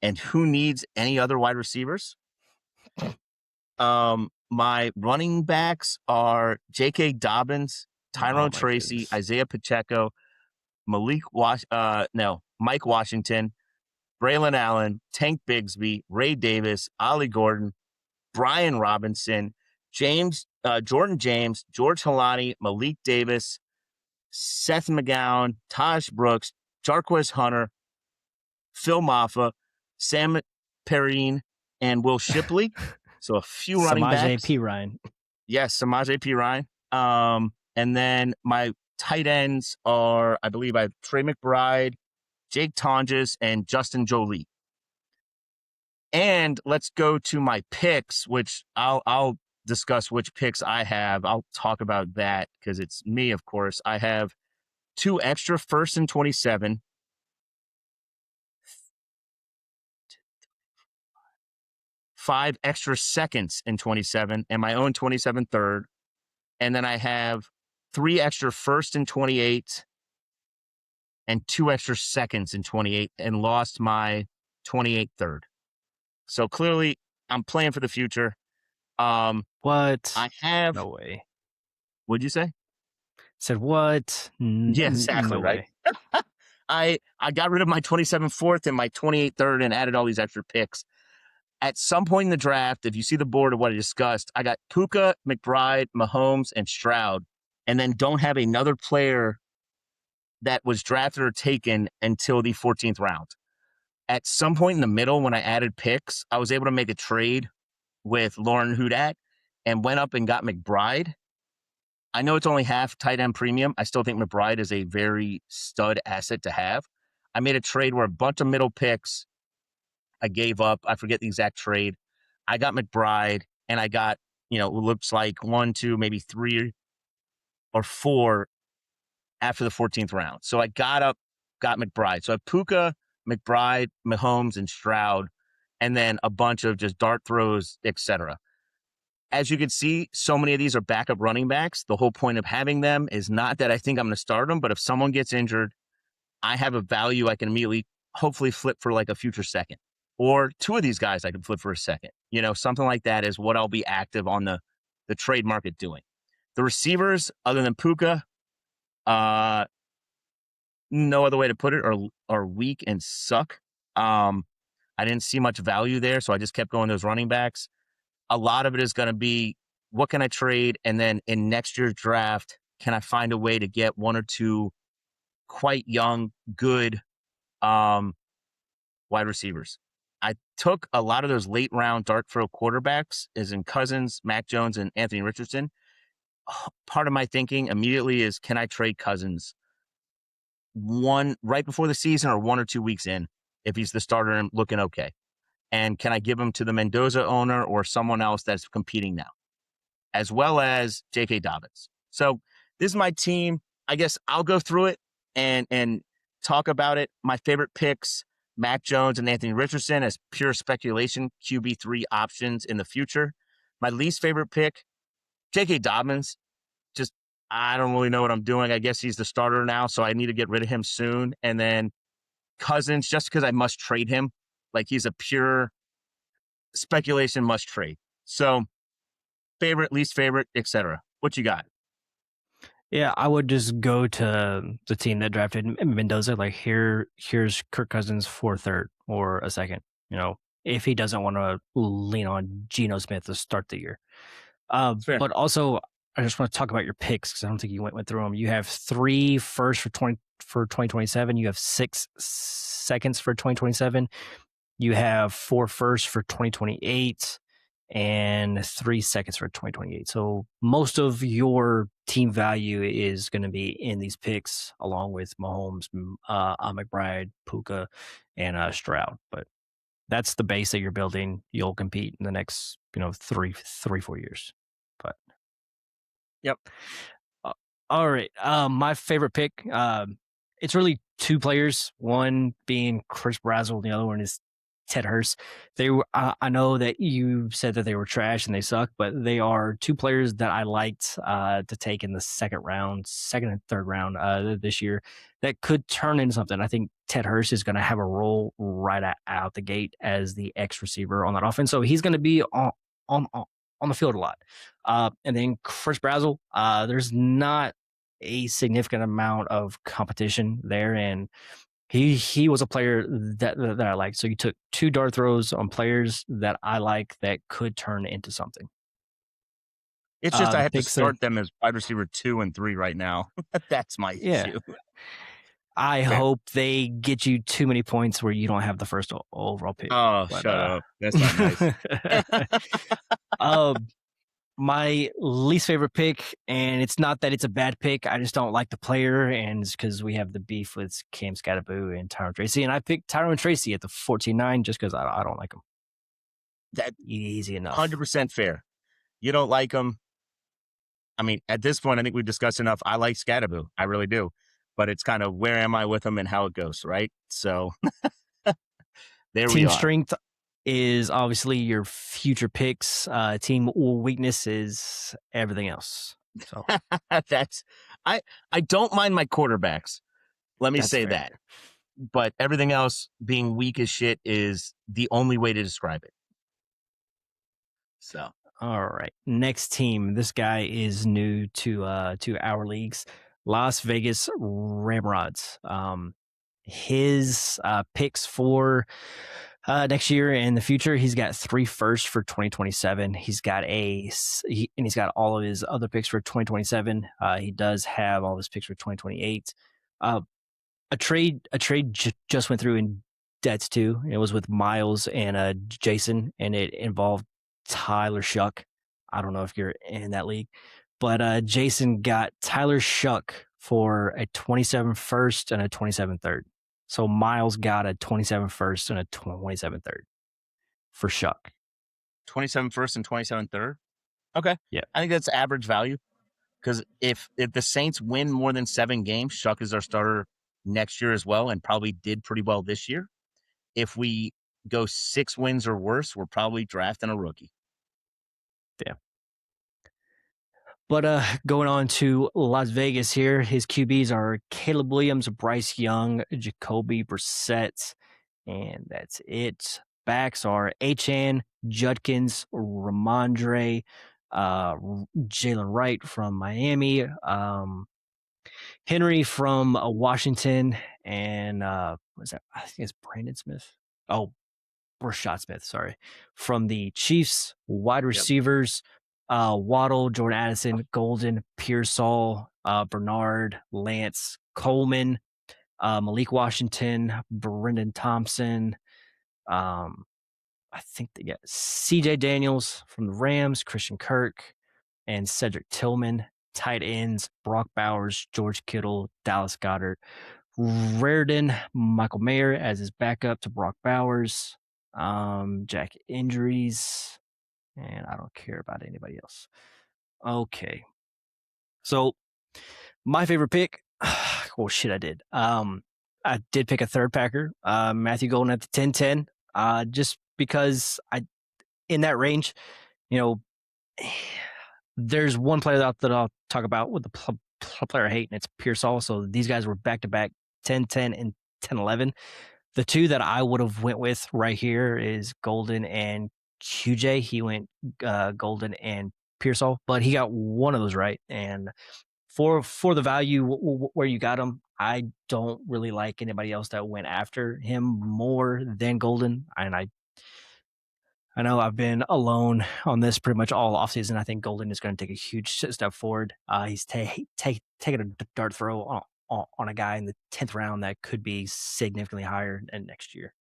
and who needs any other wide receivers? My running backs are J.K. Dobbins, Tyrone Tracy, goodness. Isaiah Pacheco, Mike Washington, Braylon Allen, Tank Bigsby, Ray Davis, Ollie Gordon, Brian Robinson, Jordan James, George Halani, Malik Davis, Seth McGowan, Taj Brooks, Jarquez Hunter, Phil Maffa, Sam Perrine, and Will Shipley. So a few running Samaje backs. Perine. Yes, Samaje Perine. And then my tight ends are, I believe I have Trey McBride, Jake Tonjes, and Justin Jolie. And let's go to my picks, which I'll discuss which picks I have. I'll talk about that because it's me, of course. I have 2 extra first and 27, 5 extra seconds in 27, and my own 27 third. And then I have 3 extra first and 28 and 2 extra seconds in 28 and lost my 28 third. So clearly I'm playing for the future. What? I have, No way. what'd you say? Said what? Yeah, exactly, No right? way. I got rid of my 27 fourth and my 28 third and added all these extra picks. At some point in the draft, if you see the board of what I discussed, I got Puka, McBride, Mahomes, and Stroud, and then don't have another player that was drafted or taken until the 14th round. At some point in the middle, when I added picks, I was able to make a trade with Lauren Hudat and went up and got McBride. I know it's only half tight end premium. I still think McBride is a very stud asset to have. I made a trade where a bunch of middle picks I gave up. I forget the exact trade. I got McBride and I got, it looks like 1, 2, maybe 3 or 4 after the 14th round. So I got McBride. So I have Puka, McBride, Mahomes, and Stroud, and then a bunch of just dart throws, etc. As you can see, so many of these are backup running backs. The whole point of having them is not that I think I'm going to start them, but if someone gets injured, I have a value I can immediately hopefully flip for like a future second. Or 2 of these guys I can flip for a second. Something like that is what I'll be active on the trade market doing. The receivers, other than Puka, no other way to put it, are weak and suck. I didn't see much value there, so I just kept going those running backs. A lot of it is going to be, what can I trade? And then in next year's draft, can I find a way to get 1 or 2 quite young, good Wide receivers. I took a lot of those late round dart throw quarterbacks, as in Cousins, Mac Jones, and Anthony Richardson. Part of my thinking immediately is, can I trade Cousins one right before the season or 1 or 2 weeks in if he's the starter and looking okay? And can I give him to the Mendoza owner or someone else that's competing now, as well as J.K. Dobbins? So this is my team. I guess I'll go through it and talk about it. My favorite picks: Mac Jones and Anthony Richardson as pure speculation QB3 options in the future. My least favorite pick: J.K. Dobbins. Just, I don't really know what I'm doing. I guess he's the starter now, so I need to get rid of him soon. And then Cousins, just because I must trade him. Like, he's a pure speculation must trade. So favorite, least favorite, etc. What you got? Yeah, I would just go to the team that drafted Mendoza. Like, here's Kirk Cousins for third or a second. You know, if he doesn't want to lean on Geno Smith to start the year. It's fair. But also, I just want to talk about your picks because I don't think you went through them. You have 3 firsts for 2027. You have 6 seconds for 2027. You have 4 firsts for 2028 and 3 seconds for 2028. So most of your team value is going to be in these picks, along with Mahomes, McBride, Puka, and Stroud. But that's the base that you're building. You'll compete in the next, 4 years. But Yep. all right. My favorite pick. It's really 2 players. One being Chris Brazzell, the other one is Ted Hurst. They were. I know that you said that they were trash and they suck, but they are 2 players that I liked to take in the second and third round this year that could turn into something. I think Ted Hurst is going to have a role right out the gate as the X receiver on that offense, so he's going to be on the field a lot. And then Chris Brazzell, there's not a significant amount of competition there, and he was a player that I liked. So you took 2 dart throws on players that I like that could turn into something. It's just I The have to picks are, start them as wide receiver 2 and 3 right now. That's my yeah. issue. I Fair. hope they get you too many points where you don't have the first overall pick. Oh, But, shut up. That's not nice. My least favorite pick, and it's not that it's a bad pick, I just don't like the player, and it's because we have the beef with Cam Scatterboo and Tyron Tracy, and I picked Tyron Tracy at the 14-9 just because I don't like him. That Easy enough. 100% fair. You don't like him. I mean, at this point, I think we've discussed enough. I like Scatterboo. I really do. But it's kind of, where am I with him and how it goes, right? So there we Team are. strength is obviously your future picks. Team weakness is everything else. So That's I don't mind my quarterbacks. Let me that's say fair. that. But everything else being weak as shit is the only way to describe it. So All right. Next team. This guy is new to our leagues. Las Vegas Ramrods. His picks for next year and the future, he's got 3 firsts for 2027. He's got and he's got all of his other picks for 2027. He does have all of his picks for 2028. A trade just went through in Debts too. It was with Miles and Jason, and it involved Tyler Shuck. I don't know if you're in that league, but Jason got Tyler Shuck for a 27 first and a 27 third. So Miles got a 27 first and a 27 third for Shuck. 27 first and 27 third. Okay. Yeah. I think that's average value, because if the Saints win more than 7 games, Shuck is our starter next year as well, and probably did pretty well this year. If we go 6 wins or worse, we're probably drafting a rookie. Yeah. But going on to Las Vegas here, his QBs are Caleb Williams, Bryce Young, Jacoby Brissett, and that's it. Backs are Achan, Judkins, Ramondre, Jalen Wright from Miami, Henry from Washington, and what's that? I think it's Brandon Smith. Oh, Rashad Smith, sorry, from the Chiefs. Wide receivers, Waddle, Jordan Addison, Golden, Pearsall, Bernard, Lance, Coleman, Malik Washington, Brendan Thompson. Um, I think they got CJ Daniels from the Rams, Christian Kirk, and Cedric Tillman. Tight ends, Brock Bowers, George Kittle, Dallas Goddard, Raridan, Michael Mayer as his backup to Brock Bowers. Jack injuries, and I don't care about anybody else. Okay. So my favorite pick, well, shit, I did. I did pick a third Packer, Matthew Golden at the 10-10, just because in that range, you know, there's one player that I'll talk about with the player I hate, and it's Pearsall. So these guys were back to back 10-10 and 10-11. The two that I would have went with right here is Golden and QJ. He went Golden and Pearsall, but he got one of those right. And for the value where you got him, I don't really like anybody else that went after him more than Golden. And I know I've been alone on this pretty much all offseason. I think Golden is going to take a huge step forward. He's taking a dart throw on a guy in the 10th round that could be significantly higher next year.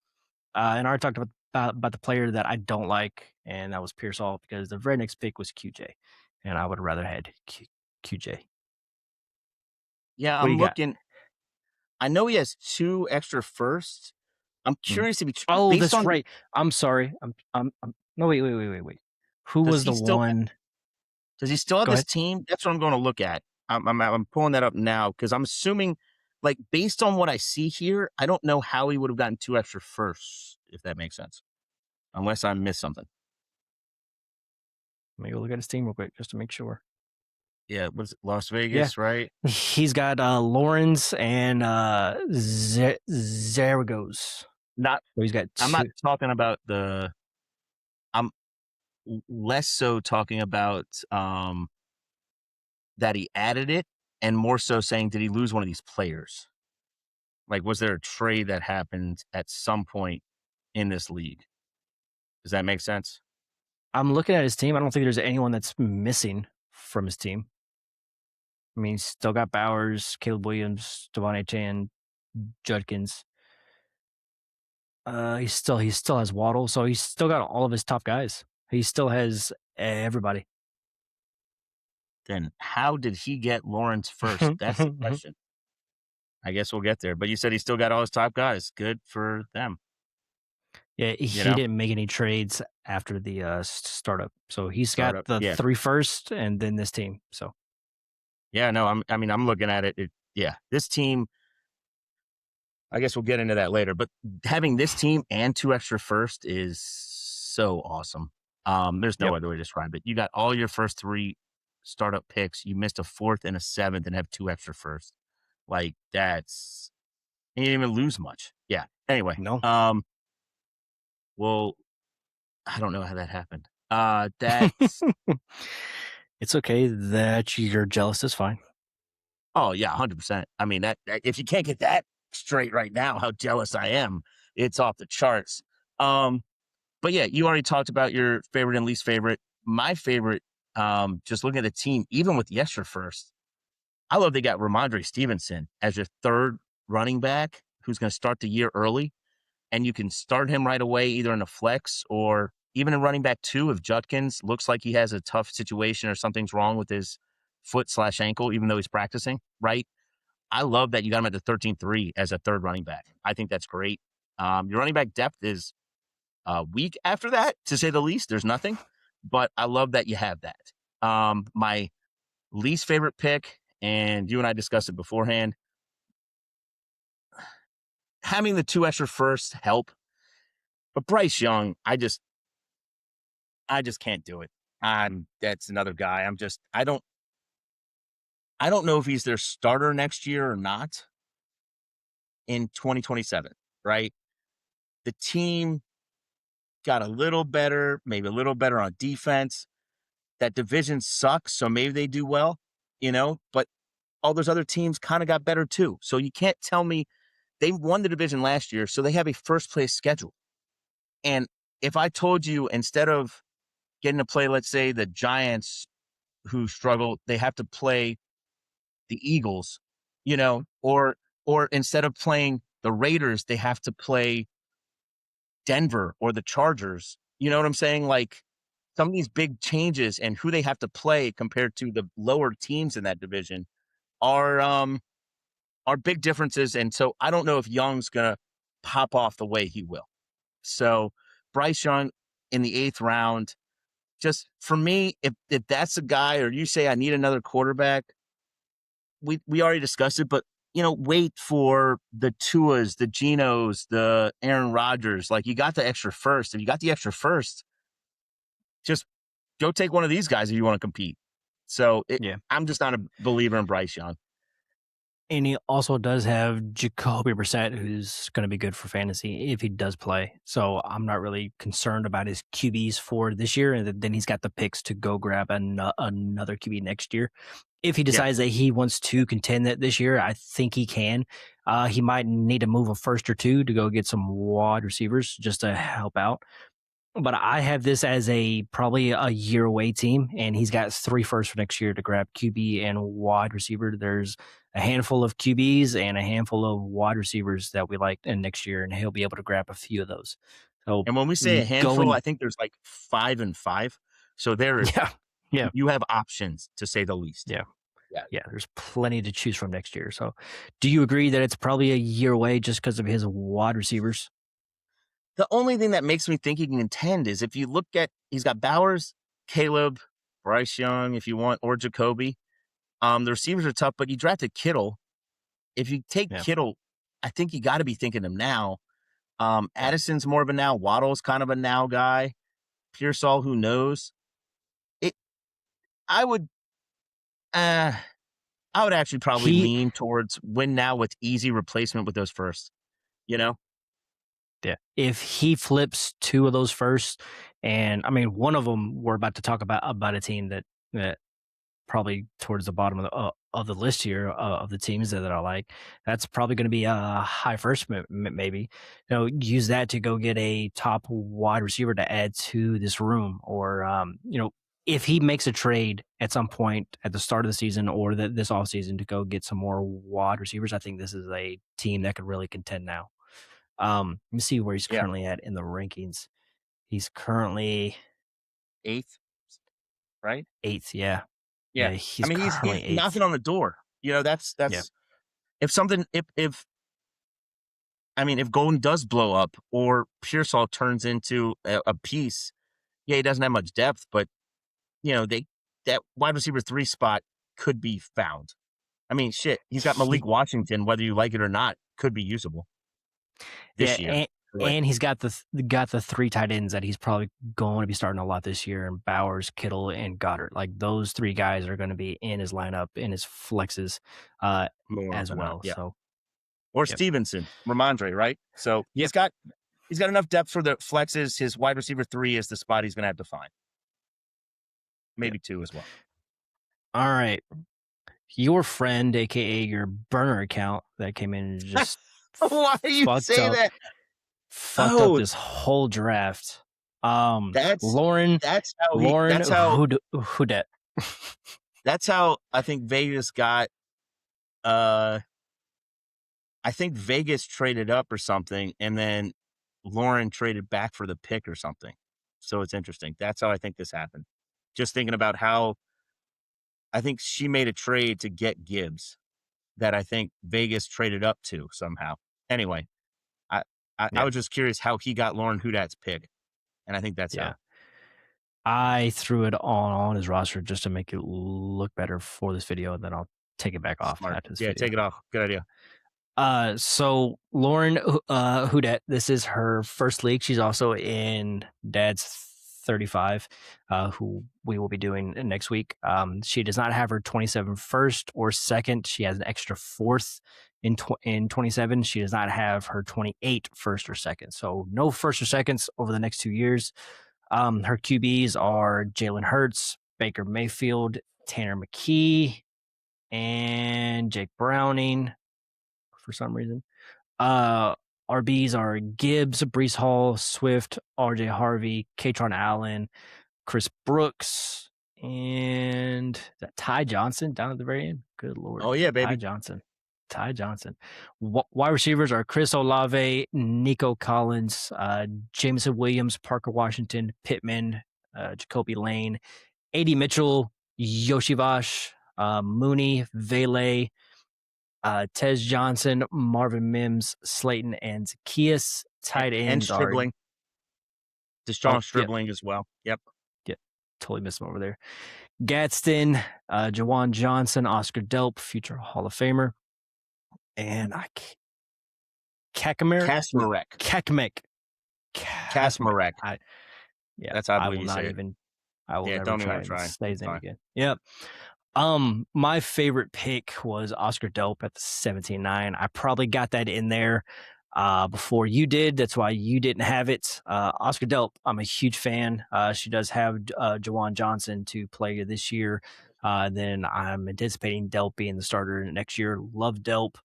And I already talked about the player that I don't like, and that was Pearsall, because the very next pick was QJ, and I would have rather had QJ. Yeah, What do I'm you got? looking. I know he has 2 extra firsts. I'm Mm. curious if he Oh, based that's on right. I'm sorry. No, wait. Who does was he the still one? does he still have Go this ahead. team? That's what I'm gonna look at. I'm pulling that up now because I'm assuming, like, based on what I see here, I don't know how he would have gotten 2 extra firsts, if that makes sense, unless I missed something. Let me go look at his team real quick just to make sure. Yeah, was it Las Yeah, Vegas, right? he's got Lawrence and Zaragoza. Not So he's got I'm not two. talking about the I'm less so talking about, that he added it, and more so saying, did he lose one of these players? Like, was there a trade that happened at some point in this league? Does that make sense? I'm looking at his team. I don't think there's anyone that's missing from his team. I mean, he's still got Bowers, Caleb Williams, Devon Chan, Judkins. He still has Waddle, so he's still got all of his top guys. He still has everybody. Then how did he get Lawrence first? That's the question. I guess we'll get there. But you said he still got all his top guys. Good for them. Yeah, You he know, didn't make any trades after the startup, so he's got startup. the Yeah, 3 first and then this team. So yeah. No, I mean, I'm looking at it. Yeah, this team. I guess we'll get into that later. But having this team and 2 extra first is so awesome. There's no yep. other way to describe it. You got all your first 3 startup picks. You missed a 4th and a 7th, and have 2 extra first. Like, that's and you didn't even lose much. Yeah. Anyway, No. well, I don't know how that happened. That's It's okay that you're jealous is fine. oh yeah, 100%. I mean that if you can't get that straight right now, how jealous I am, it's off the charts. Um, but yeah, you already talked about your favorite and least favorite. My favorite, just looking at the team, even with the extra first, I love they got Ramondre Stevenson as your 3rd running back who's going to start the year early, and you can start him right away either in a flex or even in running back 2 if Judkins looks like he has a tough situation or something's wrong with his foot/ankle, even though he's practicing, right? I love that you got him at the 13-3 as a 3rd running back. I think that's great. Your running back depth is weak after that, to say the least. There's nothing, but I love that you have that. My least favorite pick, and you and I discussed it beforehand, having the 2 extra firsts help, but Bryce Young, I just can't do it. That's another guy. I don't know if he's their starter next year or not in 2027, right? The team got a little better, maybe a little better on defense. That division sucks, so maybe they do well, but all those other teams kind of got better too. So you can't tell me they won the division last year, so they have a first place schedule. And if I told you instead of getting to play, let's say, the Giants who struggle, they have to play the Eagles, or Or instead of playing the Raiders, they have to play Denver or the Chargers. You know what I'm saying? Like some of these big changes and who they have to play compared to the lower teams in that division are big differences. And so I don't know if Young's gonna pop off the way he will. So Bryce Young in the 8th round, just for me, if that's a guy, or you say I need another quarterback, we already discussed it, but wait for the Tuas, the Genos, the Aaron Rodgers. Like you got the extra first. If you got the extra first, just go take one of these guys if you want to compete. So Yeah. I'm just not a believer in Bryce Young. And he also does have Jacoby Brissett, who's going to be good for fantasy if he does play. So I'm not really concerned about his QBs for this year. And then he's got the picks to go grab another QB next year. If he Yeah. decides that he wants to contend that this year, I think he can. He might need to move a first or two to go get some wide receivers just to help out. But I have this as probably a year away team, and he's got 3 firsts for next year to grab QB and wide receiver. There's a handful of QBs and a handful of wide receivers that we like in next year, and he'll be able to grab a few of those. So And when we say a handful, I think there's like 5 and 5. So there is, yeah, you have options to say the least. yeah. Yeah. Yeah, there's plenty to choose from next year. So do you agree that it's probably a year away just because of his wide receivers? The only thing that makes me think he can contend is if you look at, he's got Bowers, Caleb, Bryce Young, if you want, or Jacoby. The receivers are tough, but you drafted Kittle. If you take Yeah. Kittle, I think you got to be thinking him now. Yeah. Addison's more of a now. Waddle's kind of a now guy. Pearsall, who knows? I would actually probably lean towards win now with easy replacement with those first. Yeah. If he flips 2 of those first, and I mean, one of them we're about to talk about a team that probably towards the bottom of the list here of the teams that I like. That's probably going to be a high first, maybe. Use that to go get a top wide receiver to add to this room, or if he makes a trade at some point at the start of the season or this offseason to go get some more wide receivers, I think this is a team that could really contend now. Let me see where he's currently at in the rankings. He's currently 8th, right? 8th. Yeah. Yeah. He's he's currently 8th. knocking on the door. That's if Golden does blow up or Pearsall turns into a piece, he doesn't have much depth, but that wide receiver 3 spot could be found. He's got Malik Washington, whether you like it or not, could be usable this year. And he's got the 3 tight ends that he's probably going to be starting a lot this year, and Bowers, Kittle, and Goddard. Like those 3 guys are going to be in his lineup, in his flexes as well. Yeah. So, or Stevenson, Ramondre, right? So he's got enough depth for the flexes. His wide receiver 3 is the spot he's going to have to find. Maybe 2 as well. All right. Your friend, aka your burner account that came in and just why do you say that? Fucked up this whole draft. Lauren. That's how Houdet. That's how I think Vegas got. I think Vegas traded up or something, and then Lauren traded back for the pick or something. So it's interesting. That's how I think this happened. Just thinking about how I think she made a trade to get Gibbs that I think Vegas traded up to somehow. Anyway, I was just curious how he got Lauren Houdat's pick, and I think that's how. I threw it on his roster just to make it look better for this video, and then I'll take it back off after this video. Take it off. Good idea. So Lauren Houdet, this is her first league. She's also in Dad's 35, who we will be doing next week. She does not have her 27 first or second. She has an extra 4th in 27. She does not have her 28 first or second. So no first or seconds over the next 2 years. Her QBs are Jalen Hurts, Baker Mayfield, Tanner McKee, and Jake Browning for some reason. RBs are Gibbs, Breece Hall, Swift, RJ Harvey, Katron Allen, Chris Brooks, and is that Ty Johnson down at the very end? Good Lord. Oh, yeah, baby. Ty Johnson. Ty Johnson. Wide receivers are Chris Olave, Nico Collins, Jameson Williams, Parker Washington, Pittman, Jacoby Lane, A.D. Mitchell, Yoshivash, Mooney, Vele, Tez Johnson, Marvin Mims, Slayton, and Zacchaeus. Tight And ends are Stribling, oh Deshaun yeah, Stribling as well. Yep. yeah, totally missed him over there. Gadsden, Jawan Johnson, Oscar Delp, future Hall of Famer, and Kakamir, Kasmarek. Kakamik, Kasmarek. Yeah, That's how I I believe will you not say it. even. I will Yeah, never don't try even and try. say his It's name fine. again. Yep. My favorite pick was Oscar Delp at the 17-9. I probably got that in there before you did. That's why you didn't have it. Oscar Delp, I'm a huge fan. She does have Jawan Johnson to play this year. Then I'm anticipating Delp being the starter next year. Love Delp.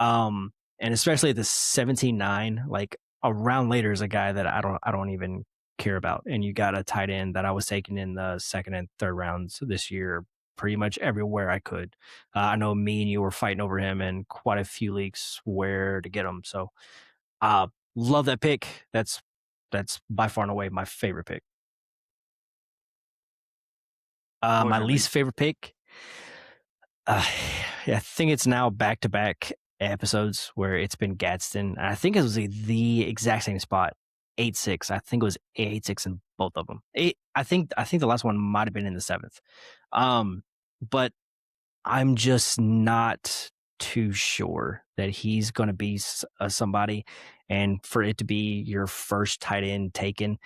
And especially at the 17-9, like a round later is a guy that I don't even care about. And you got a tight end that I was taking in the second and third rounds this year, pretty much everywhere I could. I know me and you were fighting over him in quite a few leagues where to get him. So, love that pick. That's by far and away my favorite pick. What was My your least least? favorite pick. Yeah, I think it's now back to back episodes where it's been Gadsden. I think it was the exact same spot, 8-6. I think it was 8-6 in both of them. I think the last one might have been in the seventh. But I'm just not too sure that he's going to be somebody, and for it to be your first tight end taken.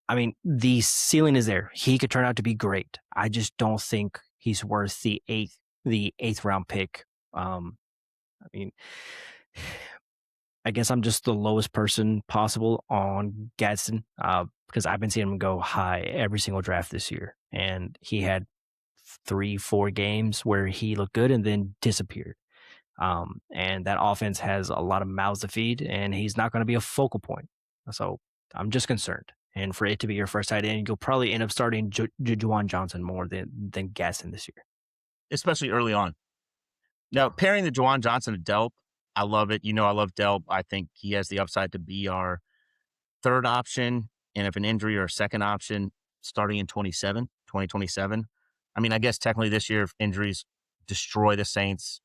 I mean, the ceiling is there. He could turn out to be great. I just don't think he's worth the eighth round pick. I mean, I guess I'm just the lowest person possible on Gadsden because I've been seeing him go high every single draft this year, and he had 3-4 games where he looked good and then disappeared. And that offense has a lot of mouths to feed, and he's not going to be a focal point. So I'm just concerned. And for it to be your first tight end, you'll probably end up starting Juwan Johnson more than Gaston this year. Especially early on. Now, pairing the Jawan Johnson to Delp, I love it. You know, I love Delp. I think he has the upside to be our third option. And if an injury or a second option starting in 2027. I mean, I guess technically this year, if injuries destroy the Saints,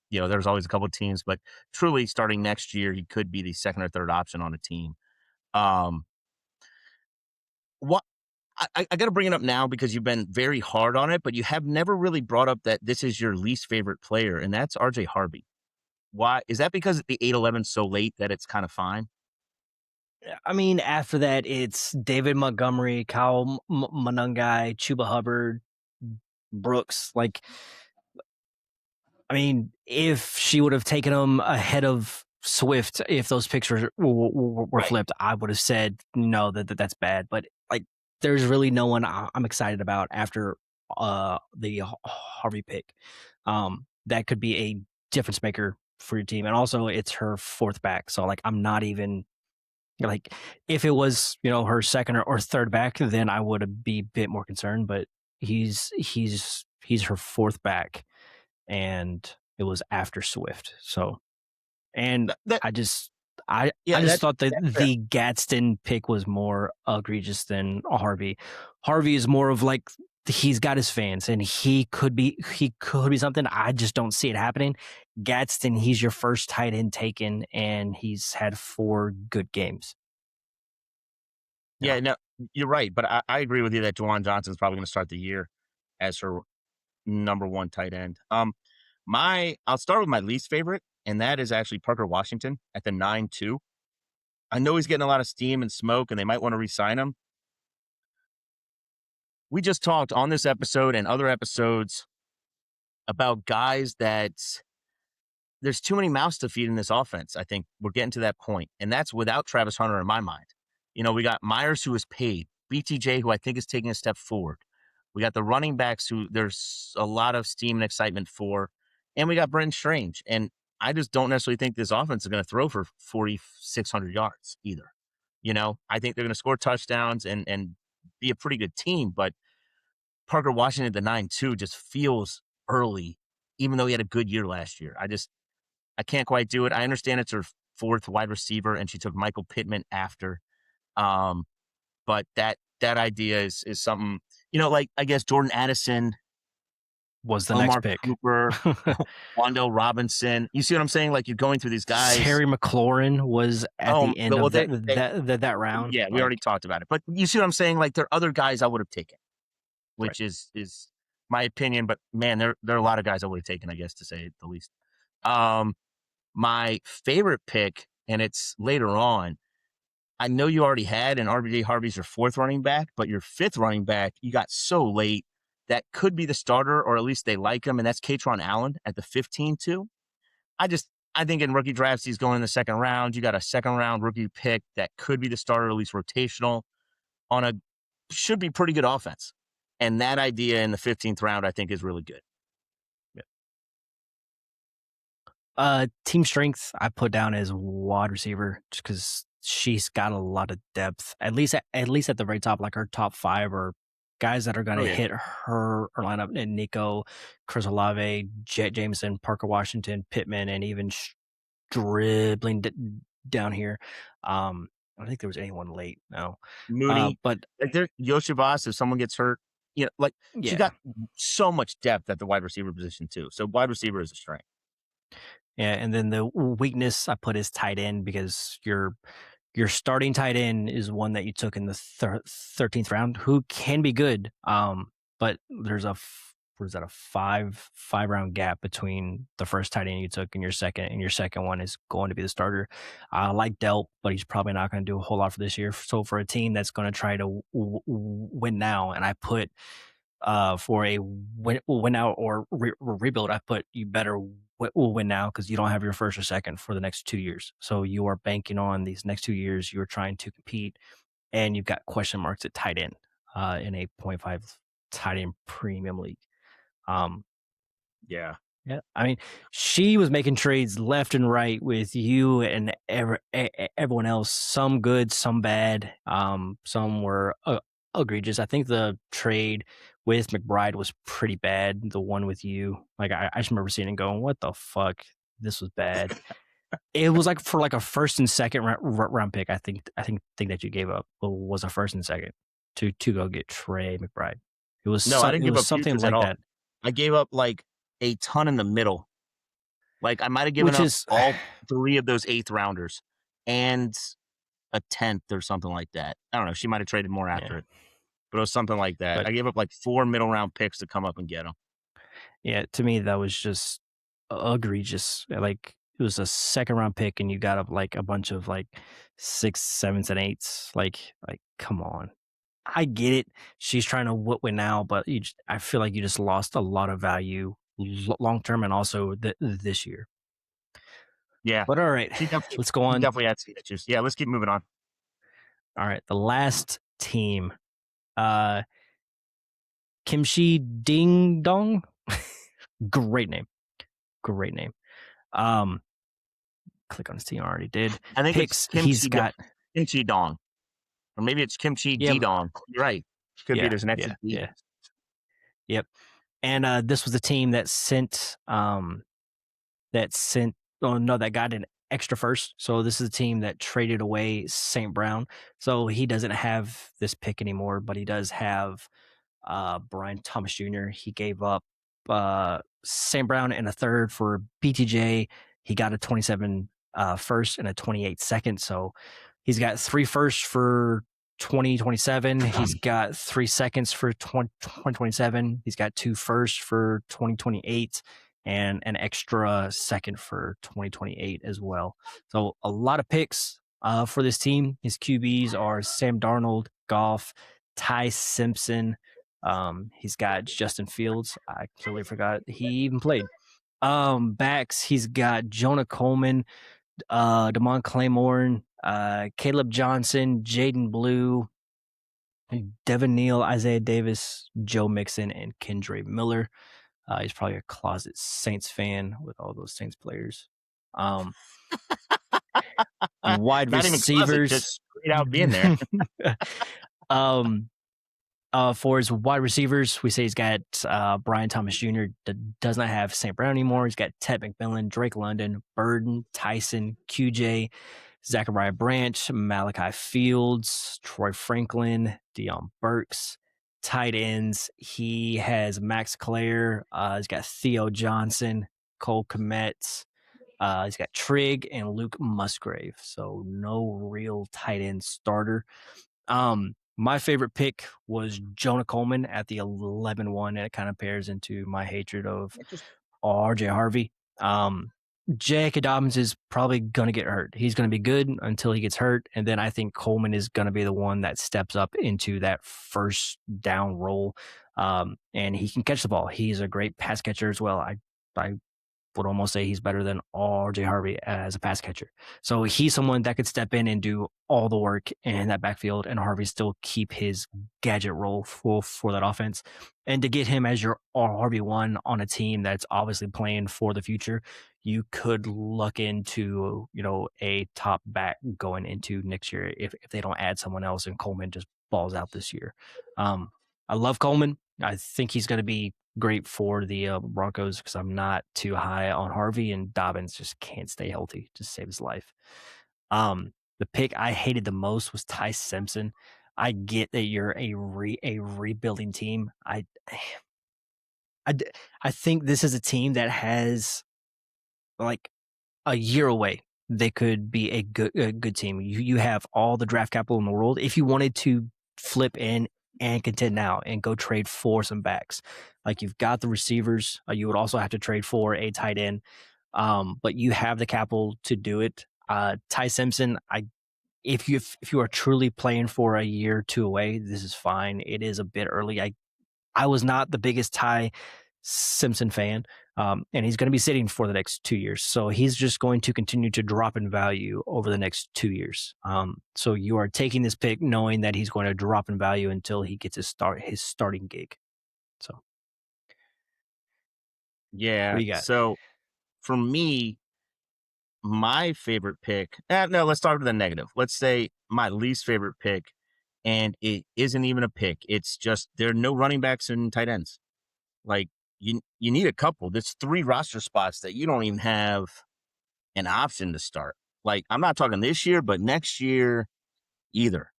you know, there's always a couple of teams, but truly starting next year, he could be the second or third option on a team. Um, what I got to bring it up now because you've been very hard on it, but you have never really brought up that this is your least favorite player, and that's RJ Harvey. Why is that? Because the 8-11 so late that it's kind of fine? I mean, after that, it's David Montgomery, Kyle Monungai, Chuba Hubbard, Brooks. Like, I mean, if she would have taken him ahead of Swift, if those picks were Right. flipped, I would have said no, that's bad. But like, there's really no one I'm excited about after the Harvey pick. That could be a difference maker for your team, and also it's her fourth back. So like, I'm not even like, if it was her second or third back, then I would be a bit more concerned. But he's her fourth back, and it was after Swift. So, and That I just I I yeah, just thought that that's fair. the Gadsden pick was more egregious than Harvey. Harvey is more of like, he's got his fans and he could be something. I just don't see it happening. Gadsden, he's your first tight end taken, and he's had 4 good games. Yeah, no, you're right, but I agree with you that Juwan Johnson's probably going to start the year as her number one tight end. I'll start with my least favorite, and that is actually Parker Washington at the 9-2. I know he's getting a lot of steam and smoke, and they might want to re-sign him. We just talked on this episode and other episodes about guys that there's too many mouths to feed in this offense. I think we're getting to that point, and that's without Travis Hunter in my mind. You know, we got Myers, who is paid, BTJ, who I think is taking a step forward. We got the running backs, who there's a lot of steam and excitement for, and we got Brent Strange. And I just don't necessarily think this offense is going to throw for 4,600 yards either. You know, I think they're going to score touchdowns and be a pretty good team, but Parker Washington at the 9-2 just feels early, even though he had a good year last year. I can't quite do it. I understand it's her fourth wide receiver, and she took Michael Pittman after. Um, but that idea is something, like I guess Jordan Addison, Was the next Omar pick. Cooper, Wandale Robinson. You see what I'm saying? Like you're going through these guys. Terry McLaurin was at Oh, the end well, of that round. yeah, we already Like, talked about it. But you see what I'm saying? Like there are other guys I would have taken, right. which is my opinion. But man, there are a lot of guys I would have taken, I guess, to say the least. My favorite pick, and it's later on. I know you already had an RBJ Harvey's your fourth running back, but your fifth running back, you got so late that could be the starter, or at least they like him, and that's Katron Allen at the 15 too. I think in rookie drafts, he's going in the second round. You got a second round rookie pick that could be the starter, at least rotational, on a should be pretty good offense. And that idea in the 15th round, I think, is really good. Team strength I put down as wide receiver just because she's got a lot of depth. At least at the very top, like her top 5 are guys that are going to hit her lineup. And Nico, Chris Olave, Jet Jameson, Parker Washington, Pittman, and even dribbling down here. I don't think there was anyone late. No, Mooney, but like there, Yoshivas, if someone gets hurt, she got so much depth at the wide receiver position too. So wide receiver is a strength. Yeah, and then the weakness I put is tight end because your starting tight end is one that you took in the 13th round, who can be good. But there's a five round gap between the first tight end you took and your second one is going to be the starter. I like Delp, but he's probably not going to do a whole lot for this year. So for a team that's going to try to win now, and I put for a win out or rebuild, I put you better win now because you don't have your first or second for the next 2 years. So you are banking on these next 2 years. You're trying to compete, and you've got question marks at tight end in a 0.5 tight end premium league. Yeah. Yeah, I mean, she was making trades left and right with you and everyone else. Some good, some bad. Some were egregious. I think the trade with McBride was pretty bad. The one with you, like I just remember seeing it and going, "What the fuck? This was bad." It was like for like a first and second round pick. I think that you gave up was a first and second to go get Trey McBride. It was No, I didn't give up something futures like at all. that. I gave up like a ton in the middle. Like I might have given Which up is all 3 of those 8th rounders and a 10th or something like that. I don't know. She might have traded more after it, but it was something like that. But I gave up like 4 middle round picks to come up and get them. yeah, to me that was just egregious. Like it was a second round pick, and you got up like a bunch of like 6, 7s, and 8s. Like come on. I get it. She's trying to win now, but I feel like you just lost a lot of value long term and also this year. Yeah. But all right, let's go on. Definitely had sketches. Yeah, let's keep moving on. All right, the last team, Kimchi Ding Dong. Great name. Click on his team. I already did. I think Picks. it's He's got Kimchi Dong, or maybe it's Kimchi D Dong. You're right. Could be. There's an extra D. Yeah. Yep. And this was the team that sent that got an extra first. So this is a team that traded away St. Brown. So he doesn't have this pick anymore, but he does have Brian Thomas Jr. He gave up St. Brown and a third for BTJ. He got a 27 first and a 28 second. So he's got 3 firsts for 2027. He's got 3 seconds for 2027. He's got 2 firsts for 2028 and an extra second for 2028 as well. So a lot of picks for this team. His QBs are Sam Darnold, Goff, Ty Simpson. He's got Justin Fields. I totally forgot he even played. Backs, he's got Jonah Coleman, Damon Claymore, Caleb Johnson, Jaden Blue, Devin Neal, Isaiah Davis, Joe Mixon, and Kendre Miller. He's probably a closet Saints fan with all those Saints players. Wide Not even receivers, closet, just straight out being there. For his wide receivers, we say he's got Brian Thomas Jr. Does not have St. Brown anymore. He's got Ted McMillan, Drake London, Burden, Tyson, QJ, Zachariah Branch, Malachi Fields, Troy Franklin, Deion Burks. Tight ends, he has Max Clare. He's got Theo Johnson, Cole Kmet. He's got Trigg and Luke Musgrave. So no real tight end starter. My favorite pick was Jonah Coleman at the 11-1, and it kind of pairs into my hatred of RJ Harvey. J.K. Dobbins is probably going to get hurt. He's going to be good until he gets hurt. And then I think Coleman is going to be the one that steps up into that first down role. And he can catch the ball. He's a great pass catcher as well. I would almost say he's better than RJ Harvey as a pass catcher. So he's someone that could step in and do all the work in that backfield, and Harvey still keep his gadget role for that offense. And to get him as your RB1 on a team that's obviously playing for the future, you could look into, a top back going into next year if they don't add someone else and Coleman just balls out this year. I love Coleman. I think he's going to be great for the Broncos because I'm not too high on Harvey, and Dobbins just can't stay healthy, just save his life. The pick I hated the most was Ty Simpson. I get that you're a rebuilding team. I think this is a team that has like a year away. They could be a good team. You have all the draft capital in the world. If you wanted to flip in and contend now and go trade for some backs, like you've got the receivers, you would also have to trade for a tight end. But you have the capital to do it. Ty Simpson, if you are truly playing for a year or two away, this is fine. It is a bit early. I was not the biggest Ty Simpson fan, and he's going to be sitting for the next 2 years. So he's just going to continue to drop in value over the next 2 years. So you are taking this pick knowing that he's going to drop in value until he gets his starting gig. So Yeah. what do you got? So for me, my favorite pick. No, let's start with the negative. Let's say my least favorite pick, and it isn't even a pick. It's just there are no running backs and tight ends. Like you need a couple. There's 3 roster spots that you don't even have an option to start. Like I'm not talking this year, but next year either.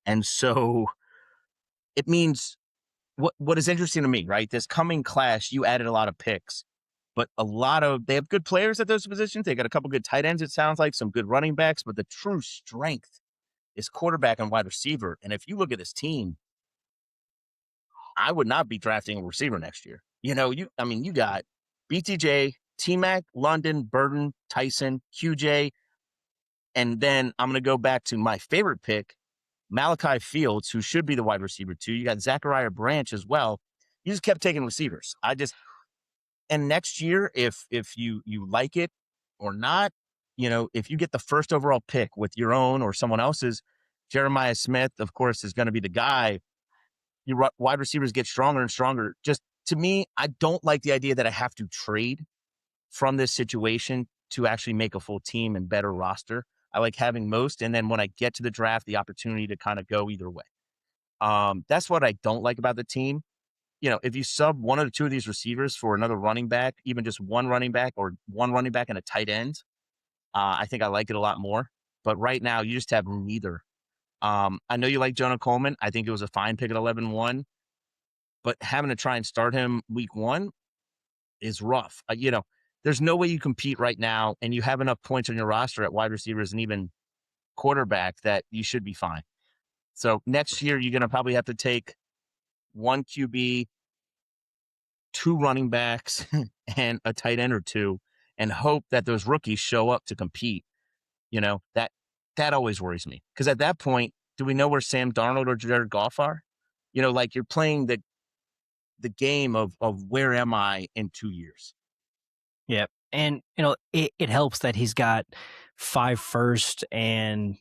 And so it means what is interesting to me, right? This coming class, you added a lot of picks, but they have good players at those positions. They got a couple good tight ends, it sounds like, some good running backs, but the true strength is quarterback and wide receiver. And if you look at this team, I would not be drafting a receiver next year. You got BTJ, T-Mac, London, Burden, Tyson, QJ, and then I'm going to go back to my favorite pick, Malachi Fields, who should be the wide receiver too. You got Zachariah Branch as well. You just kept taking receivers. And next year, if you like it or not, if you get the first overall pick with your own or someone else's, Jeremiah Smith, of course, is going to be the guy. Your wide receivers get stronger and stronger. Just to me, I don't like the idea that I have to trade from this situation to actually make a full team and better roster. I like having most, and then when I get to the draft, the opportunity to kind of go either way. That's what I don't like about the team. If you sub one or two of these receivers for another running back, even just one running back or one running back and a tight end, I think I like it a lot more. But right now, you just have neither. I know you like Jonah Coleman. I think it was a fine pick at 11-1, but having to try and start him week 1 is rough. There's no way you compete right now, and you have enough points on your roster at wide receivers and even quarterback that you should be fine. So next year, you're going to probably have to take 1 QB, 2 running backs, and a tight end or 2, and hope that those rookies show up to compete. That always worries me, because at that point, do we know where Sam Darnold or Jared Goff are? You're playing the game of where am I in 2 years? Yeah. And, it helps that he's got 5 first and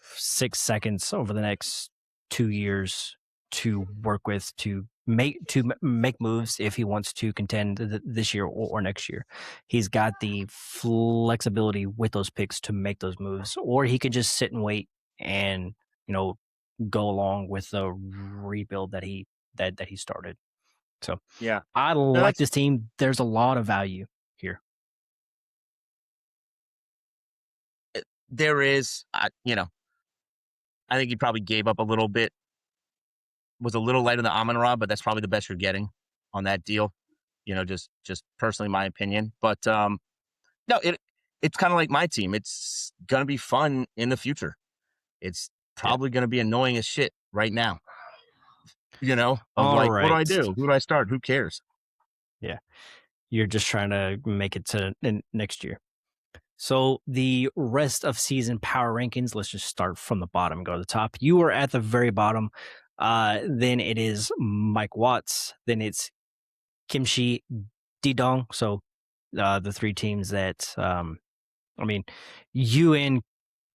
6 seconds over the next 2 years to work with to make moves if he wants to contend this year or next year. He's got the flexibility with those picks to make those moves, or he could just sit and wait and, go along with the rebuild that he started. So Yeah. I No, like that's this team. There's a lot of value here. there is, I think he probably gave up a little bit, was a little light on the Amon Ra, but that's probably the best you're getting on that deal. Just personally my opinion. But no, it's kind of like my team. It's gonna be fun in the future. It's Yeah. probably gonna be annoying as shit right now. Of All like, what do I right. do? Who do I start? Who cares? Yeah. You're just trying to make it to next year. So the rest of season power rankings, let's just start from the bottom and go to the top. You are at the very bottom. Then it is Mike Watts. Then it's Kimchi Didong. So the three teams that, I mean, you and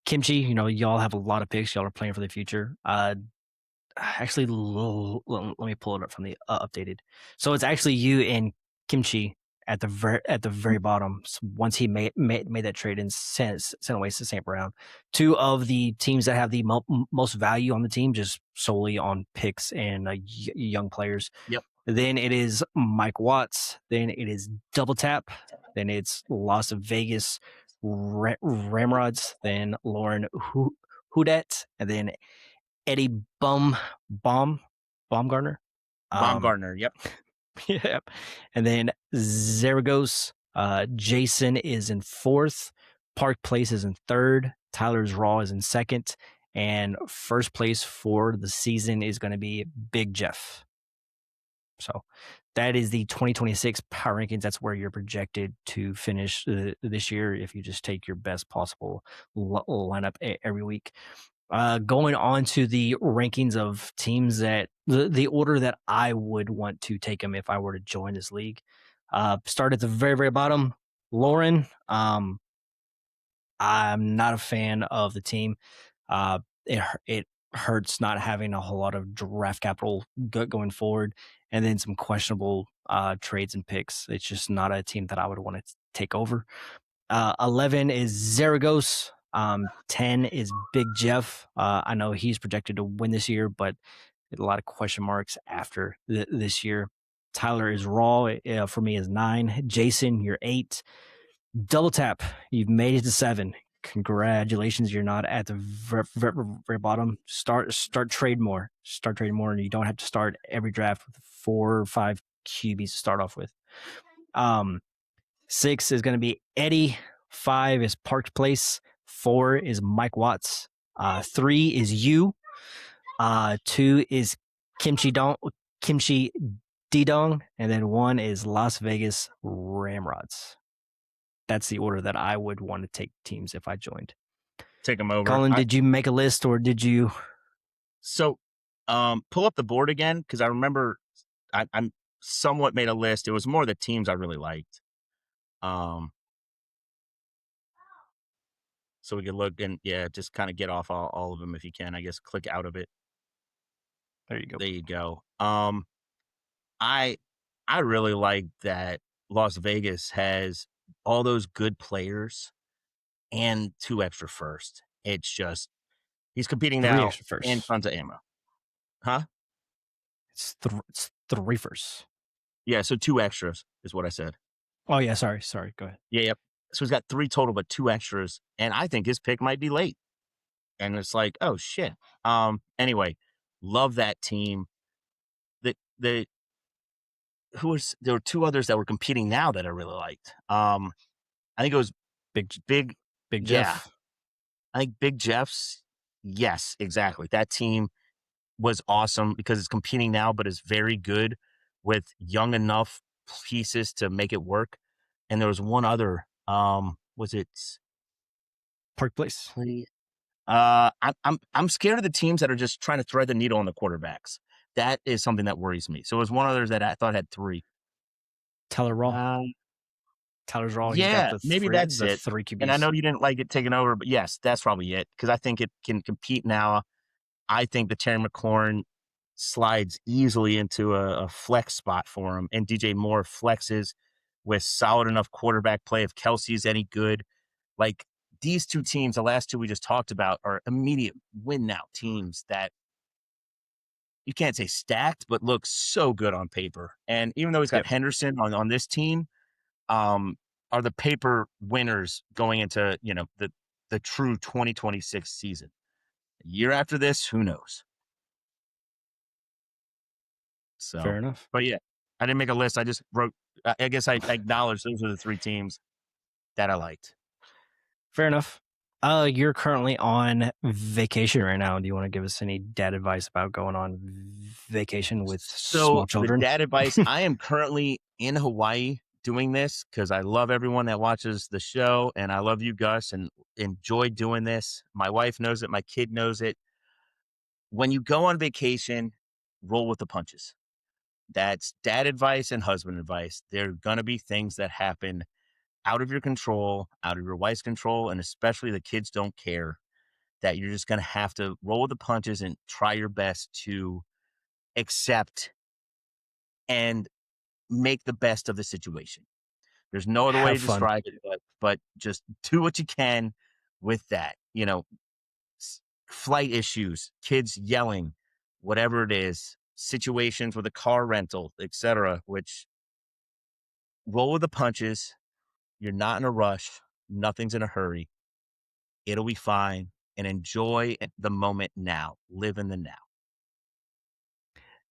Kimchi, y'all have a lot of picks. Y'all are playing for the future. Actually, let me pull it up from the updated. So it's actually you and Kimchi at the very bottom. So once he made that trade and sent away to St. Brown, two of the teams that have the most value on the team, just solely on picks and young players. Yep. Then it is Mike Watts. Then it is Double Tap. Then it's Las Vegas Ramrods. Then Lauren Hudet, and then Eddie Baumgartner. Um, Baumgartner. Yep. yeah, and then Zaragos. Jason is in fourth. Park Place is in third. Tyler's Raw is in second, and first place for the season is going to be Big Jeff. So that is the 2026 power rankings. That's where you're projected to finish this year if you just take your best possible lineup every week. Going on to the rankings of teams that the order that I would want to take them if I were to join this league. Start at the very, very bottom. Lauren, I'm not a fan of the team. It hurts not having a whole lot of draft capital going forward, and then some questionable trades and picks. It's just not a team that I would want to take over. 11 is Zaragos. 10 is Big Jeff. I know he's projected to win this year, but a lot of question marks after this year. Tyler is Raw. For me is 9. Jason, you're 8. Double Tap, you've made it to 7. Congratulations, you're not at the very bottom. Start trade more. Start trading more, and you don't have to start every draft with 4 or 5 QBs to start off with. 6 is going to be Eddie. 5 is Park Place. 4 is Mike Watts. 3 is you. 2 is Kimchi Didong, and then 1 is Las Vegas Ramrods. That's the order that I would want to take teams if I joined. Take them over. Colin, did you make a list or did you? So, pull up the board again because I remember I'm somewhat made a list. It was more the teams I really liked. So we could look and just kind of get off all of them if you can. I guess click out of it. There you go. There you go. I really like that Las Vegas has all those good players and 2 extra first. It's just he's competing 3 now extra first. and tons of ammo. Huh? It's 3 first. Yeah, so 2 extras is what I said. Oh yeah, sorry. Go ahead. Yeah, yep. So he's got 3 total, but 2 extras, and I think his pick might be late. And it's like, oh shit. Anyway, love that team. The there were 2 others that were competing now that I really liked. I think it was Big yeah. Jeff. I think Big Jeff's, yes, exactly. That team was awesome because it's competing now, but is very good with young enough pieces to make it work. And there was one other, was it Park Place? I'm scared of the teams that are just trying to thread the needle on the quarterbacks. That is something that worries me. So it was one other that I thought had 3. Tyler Raw. Tyler's Raw. He's Yeah, got maybe that's the it. 3 QBs. And I know you didn't like it taken over, but yes, that's probably it. Because I think it can compete now. I think the Terry McLaurin slides easily into a flex spot for him. And DJ Moore flexes with solid enough quarterback play. If Kelsey's any good, like these 2 teams, the last 2 we just talked about, are immediate win now teams that you can't say stacked, but looks so good on paper. And even though he's got Yep, Henderson on this team, um, are the paper winners going into, the true 2026 season. A year after this, who knows? fair So, enough. but yeah, I didn't make a list. I just wrote. I guess I acknowledge those are the three teams that I liked. Fair enough. You're currently on vacation right now. Do you want to give us any dad advice about going on vacation with So small the children? dad advice, I am currently in Hawaii doing this because I love everyone that watches the show, and I love you, Gus, and enjoy doing this. My wife knows it. My kid knows it. When you go on vacation, roll with the punches. That's dad advice and husband advice. There are going to be things that happen out of your control, out of your wife's control, and especially the kids don't care, that you're just going to have to roll with the punches and try your best to accept and make the best of the situation. There's no other way Have to fun. describe it, but just do what you can with that. Flight issues, kids yelling, whatever it is, situations with a car rental, etc. Which roll with the punches. You're not in a rush. Nothing's in a hurry. It'll be fine. And enjoy the moment now. Live in the now.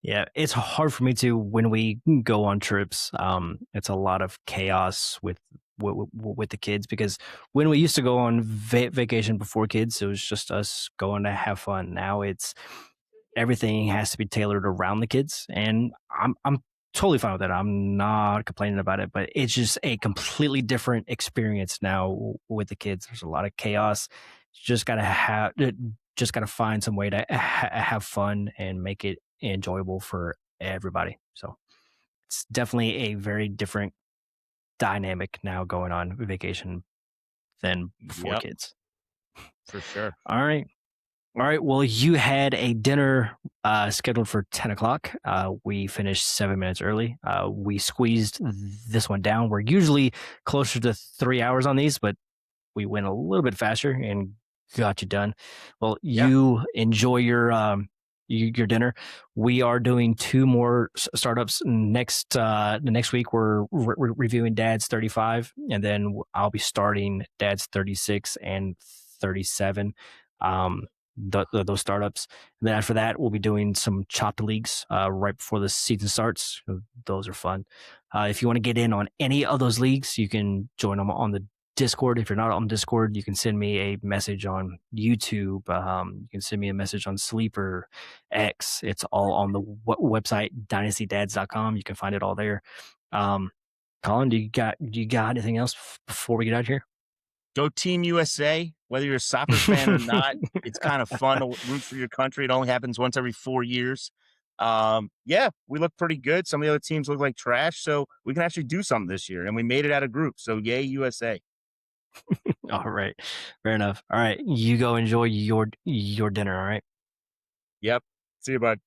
Yeah, it's hard for me to when we go on trips. It's a lot of chaos with the kids because when we used to go on vacation before kids, it was just us going to have fun. Now it's everything has to be tailored around the kids, and I'm totally fine with that. I'm not complaining about it, but it's just a completely different experience now with the kids. There's a lot of chaos. Just gotta have just gotta find some way to have fun and make it enjoyable for everybody. So it's definitely a very different dynamic now going on vacation than before Yep, kids. for sure. All right. All right. Well, you had a dinner scheduled for 10 o'clock. We finished 7 minutes early. We squeezed this one down. We're usually closer to 3 hours on these, but we went a little bit faster and got you done. Well, Yeah. you enjoy your dinner. We are doing two more startups next. The next week we're reviewing Dad's 35, and then I'll be starting Dad's 36 and 37. Um, those startups. And then after that, we'll be doing some chopped leagues right before the season starts. Those are fun. If you want to get in on any of those leagues, you can join them on the Discord. If you're not on Discord, you can send me a message on YouTube. You can send me a message on Sleeper, X. It's all on the website dynastydads.com. You can find it all there. Um, Colin, do you got anything else before we get out of here? Go Team USA. Whether you're a soccer fan or not, it's kind of fun to root for your country. It only happens once every 4 years. Yeah, we look pretty good. Some of the other teams look like trash, so we can actually do something this year, and we made it out of group. So yay, USA. All right, fair enough. All right, you go enjoy your dinner. All right. Yep. See you, bud.